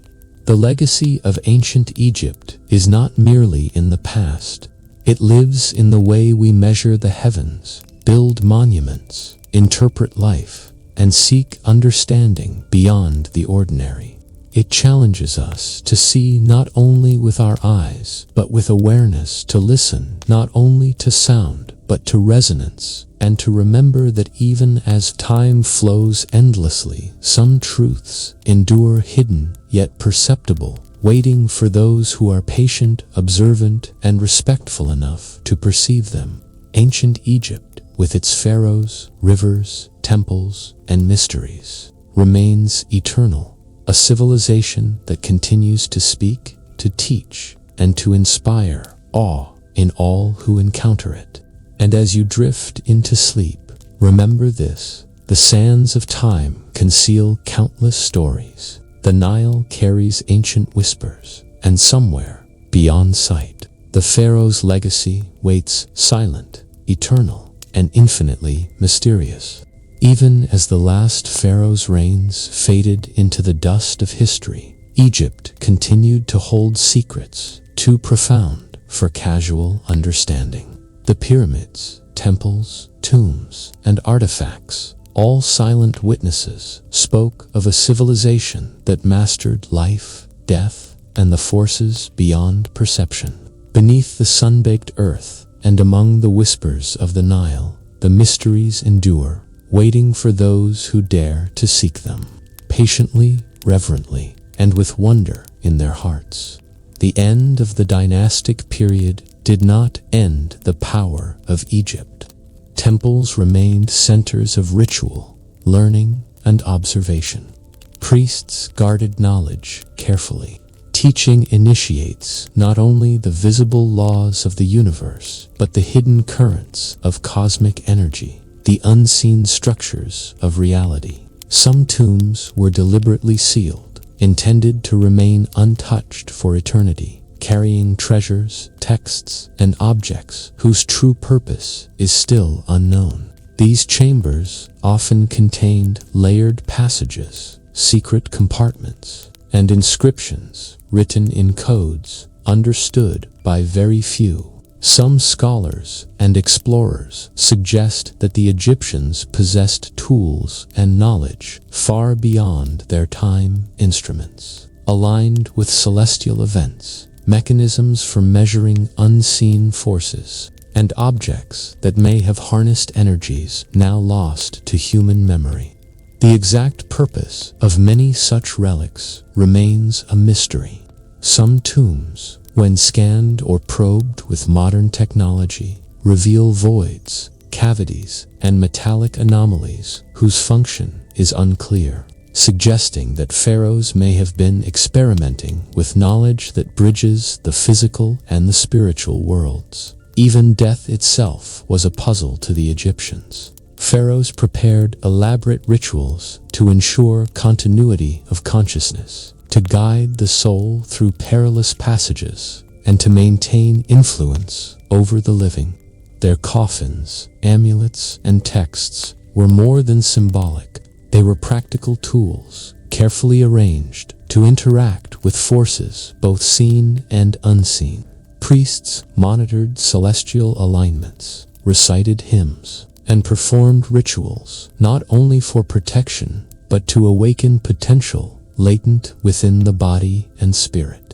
The legacy of ancient Egypt is not merely in the past. It lives in the way we measure the heavens, build monuments, interpret life, and seek understanding beyond the ordinary. It challenges us to see not only with our eyes, but with awareness, to listen not only to sound, but to resonance, and to remember that even as time flows endlessly, some truths endure hidden yet perceptible, waiting for those who are patient, observant, and respectful enough to perceive them. Ancient Egypt, with its pharaohs, rivers, temples, and mysteries, remains eternal, a civilization that continues to speak, to teach, and to inspire awe in all who encounter it. And as you drift into sleep, remember this: the sands of time conceal countless stories. The Nile carries ancient whispers, and somewhere, beyond sight, the pharaoh's legacy waits silent, eternal, and infinitely mysterious. Even as the last pharaoh's reigns faded into the dust of history, Egypt continued to hold secrets too profound for casual understanding. The pyramids, temples, tombs, and artifacts, all silent witnesses, spoke of a civilization that mastered life, death, and the forces beyond perception. Beneath the sun-baked earth and among the whispers of the Nile, the mysteries endure, waiting for those who dare to seek them, patiently, reverently, and with wonder in their hearts. The end of the dynastic period did not end the power of Egypt. Temples remained centers of ritual, learning, and observation. Priests guarded knowledge carefully. Teaching initiates not only the visible laws of the universe, but the hidden currents of cosmic energy, the unseen structures of reality. Some tombs were deliberately sealed, intended to remain untouched for eternity, carrying treasures, texts, and objects whose true purpose is still unknown. These chambers often contained layered passages, secret compartments, and inscriptions written in codes understood by very few. Some scholars and explorers suggest that the Egyptians possessed tools and knowledge far beyond their time instruments, aligned with celestial events, mechanisms for measuring unseen forces, and objects that may have harnessed energies now lost to human memory. The exact purpose of many such relics remains a mystery. Some tombs, when scanned or probed with modern technology, reveal voids, cavities, and metallic anomalies whose function is unclear, suggesting that pharaohs may have been experimenting with knowledge that bridges the physical and the spiritual worlds. Even death itself was a puzzle to the Egyptians. Pharaohs prepared elaborate rituals to ensure continuity of consciousness, to guide the soul through perilous passages, and to maintain influence over the living. Their coffins, amulets, and texts were more than symbolic. They were practical tools, carefully arranged to interact with forces both seen and unseen. Priests monitored celestial alignments, recited hymns, and performed rituals not only for protection, but to awaken potential latent within the body and spirit,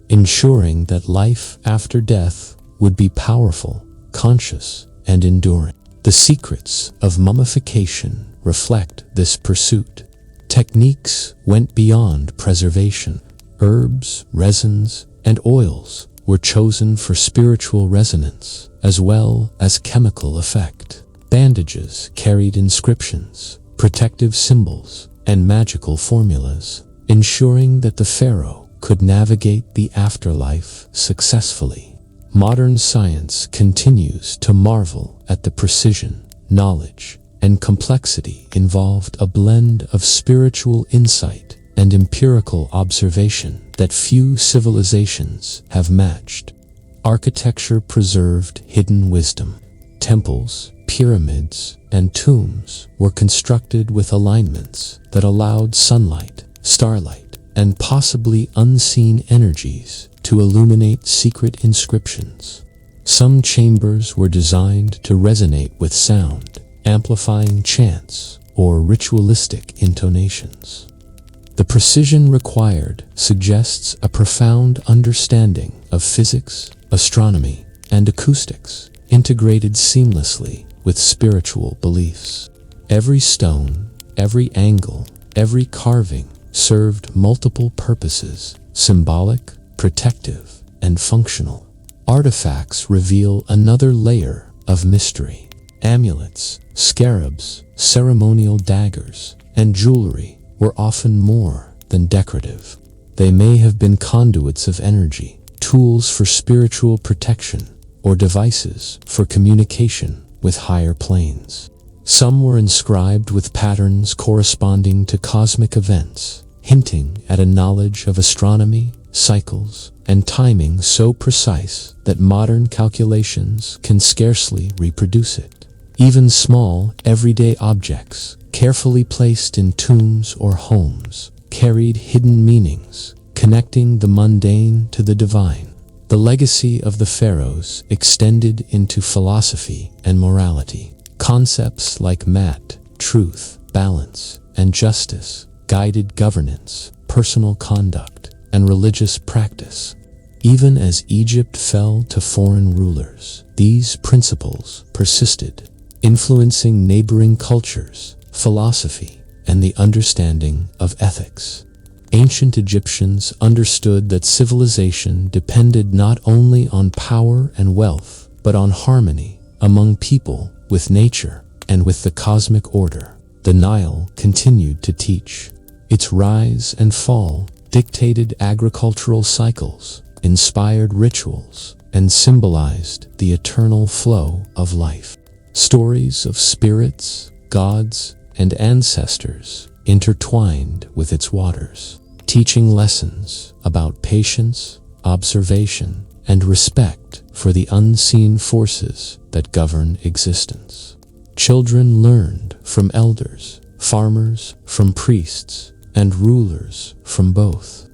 ensuring that life after death would be powerful, conscious, and enduring. The secrets of mummification reflect this pursuit. Techniques went beyond preservation. Herbs, resins, and oils were chosen for spiritual resonance, as well as chemical effect. Bandages carried inscriptions, protective symbols, and magical formulas, ensuring that the pharaoh could navigate the afterlife successfully. Modern science continues to marvel at the precision, knowledge, and complexity involved, a blend of spiritual insight and empirical observation that few civilizations have matched. Architecture preserved hidden wisdom. Temples, pyramids, and tombs were constructed with alignments that allowed sunlight, starlight, and possibly unseen energies to illuminate secret inscriptions. Some chambers were designed to resonate with sound, amplifying chants or ritualistic intonations. The precision required suggests a profound understanding of physics, astronomy, and acoustics, integrated seamlessly with spiritual beliefs. Every stone, every angle, every carving served multiple purposes: symbolic, protective, and functional. Artifacts reveal another layer of mystery. Amulets, scarabs, ceremonial daggers, and jewelry were often more than decorative. They may have been conduits of energy, tools for spiritual protection, or devices for communication with higher planes. Some were inscribed with patterns corresponding to cosmic events, hinting at a knowledge of astronomy, cycles, and timing so precise that modern calculations can scarcely reproduce it. Even small, everyday objects, carefully placed in tombs or homes, carried hidden meanings, connecting the mundane to the divine. The legacy of the pharaohs extended into philosophy and morality. Concepts like mat, truth, balance, and justice guided governance, personal conduct, and religious practice. Even as Egypt fell to foreign rulers, these principles persisted, influencing neighboring cultures, philosophy, and the understanding of ethics. Ancient Egyptians understood that civilization depended not only on power and wealth, but on harmony among people, with nature, and with the cosmic order. The Nile continued to teach. Its rise and fall dictated agricultural cycles, inspired rituals, and symbolized the eternal flow of life. Stories of spirits, gods, and ancestors intertwined with its waters, teaching lessons about patience, observation, and respect for the unseen forces that govern existence. Children learned from elders, farmers from priests, and rulers from both,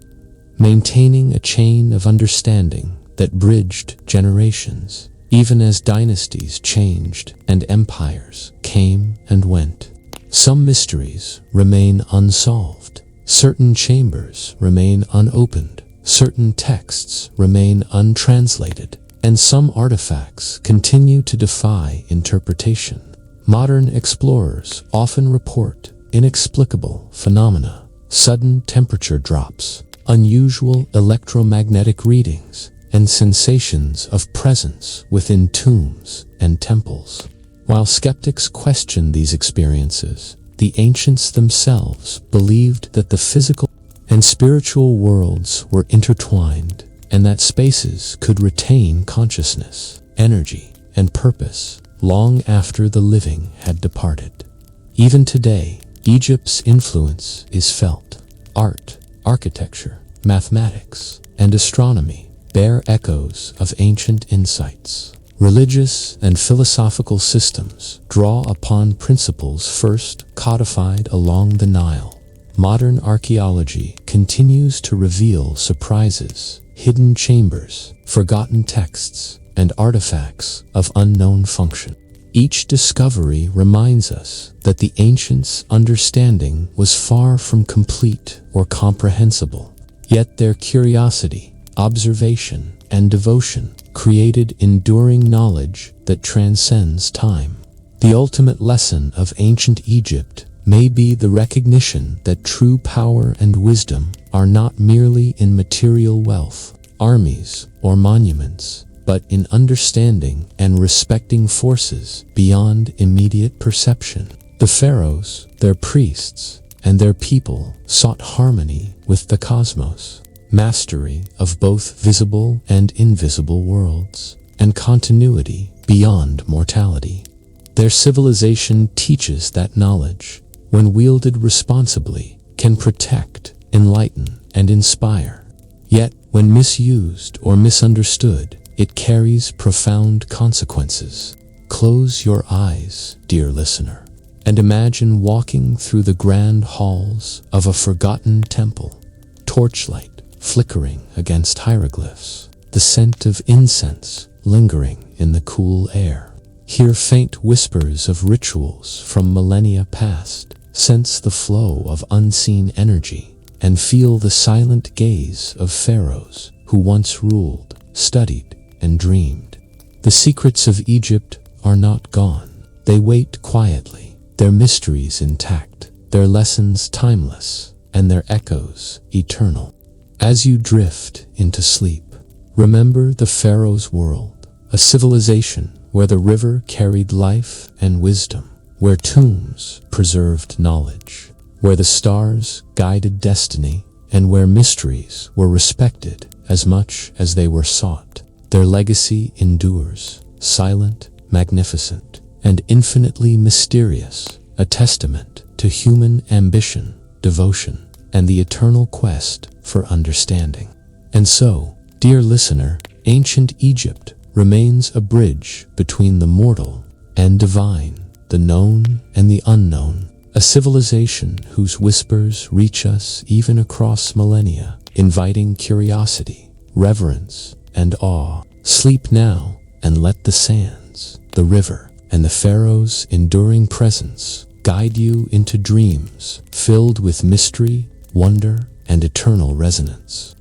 maintaining a chain of understanding that bridged generations, even as dynasties changed and empires came and went. Some mysteries remain unsolved. Certain chambers remain unopened. Certain texts remain untranslated, and some artifacts continue to defy interpretation. Modern explorers often report inexplicable phenomena, sudden temperature drops, unusual electromagnetic readings, and sensations of presence within tombs and temples. While skeptics question these experiences, the ancients themselves believed that the physical and spiritual worlds were intertwined, and that spaces could retain consciousness, energy, and purpose long after the living had departed. Even today, Egypt's influence is felt. Art, architecture, mathematics, and astronomy bear echoes of ancient insights. Religious and philosophical systems draw upon principles first codified along the Nile. Modern archaeology continues to reveal surprises, hidden chambers, forgotten texts, and artifacts of unknown function. Each discovery reminds us that the ancients' understanding was far from complete or comprehensible, yet their curiosity, observation, and devotion created enduring knowledge that transcends time. The ultimate lesson of ancient Egypt may be the recognition that true power and wisdom are not merely in material wealth, armies, or monuments, but in understanding and respecting forces beyond immediate perception. The pharaohs, their priests, and their people sought harmony with the cosmos, mastery of both visible and invisible worlds, and continuity beyond mortality. Their civilization teaches that knowledge, when wielded responsibly, can protect, enlighten, and inspire. Yet, when misused or misunderstood, it carries profound consequences. Close your eyes, dear listener, and imagine walking through the grand halls of a forgotten temple, torchlight flickering against hieroglyphs, the scent of incense lingering in the cool air. Hear faint whispers of rituals from millennia past, sense the flow of unseen energy, and feel the silent gaze of pharaohs who once ruled, studied, and dreamed. The secrets of Egypt are not gone. They wait quietly, their mysteries intact, their lessons timeless, and their echoes eternal. As you drift into sleep, remember the pharaoh's world, a civilization where the river carried life and wisdom, where tombs preserved knowledge, where the stars guided destiny, and where mysteries were respected as much as they were sought. Their legacy endures, silent, magnificent, and infinitely mysterious, a testament to human ambition, devotion, and the eternal quest for understanding. And so, dear listener, ancient Egypt remains a bridge between the mortal and divine, the known and the unknown, a civilization whose whispers reach us even across millennia, inviting curiosity, reverence, and awe. Sleep now and let the sands, the river, and the Pharaohs' enduring presence guide you into dreams filled with mystery, wonder, and eternal resonance.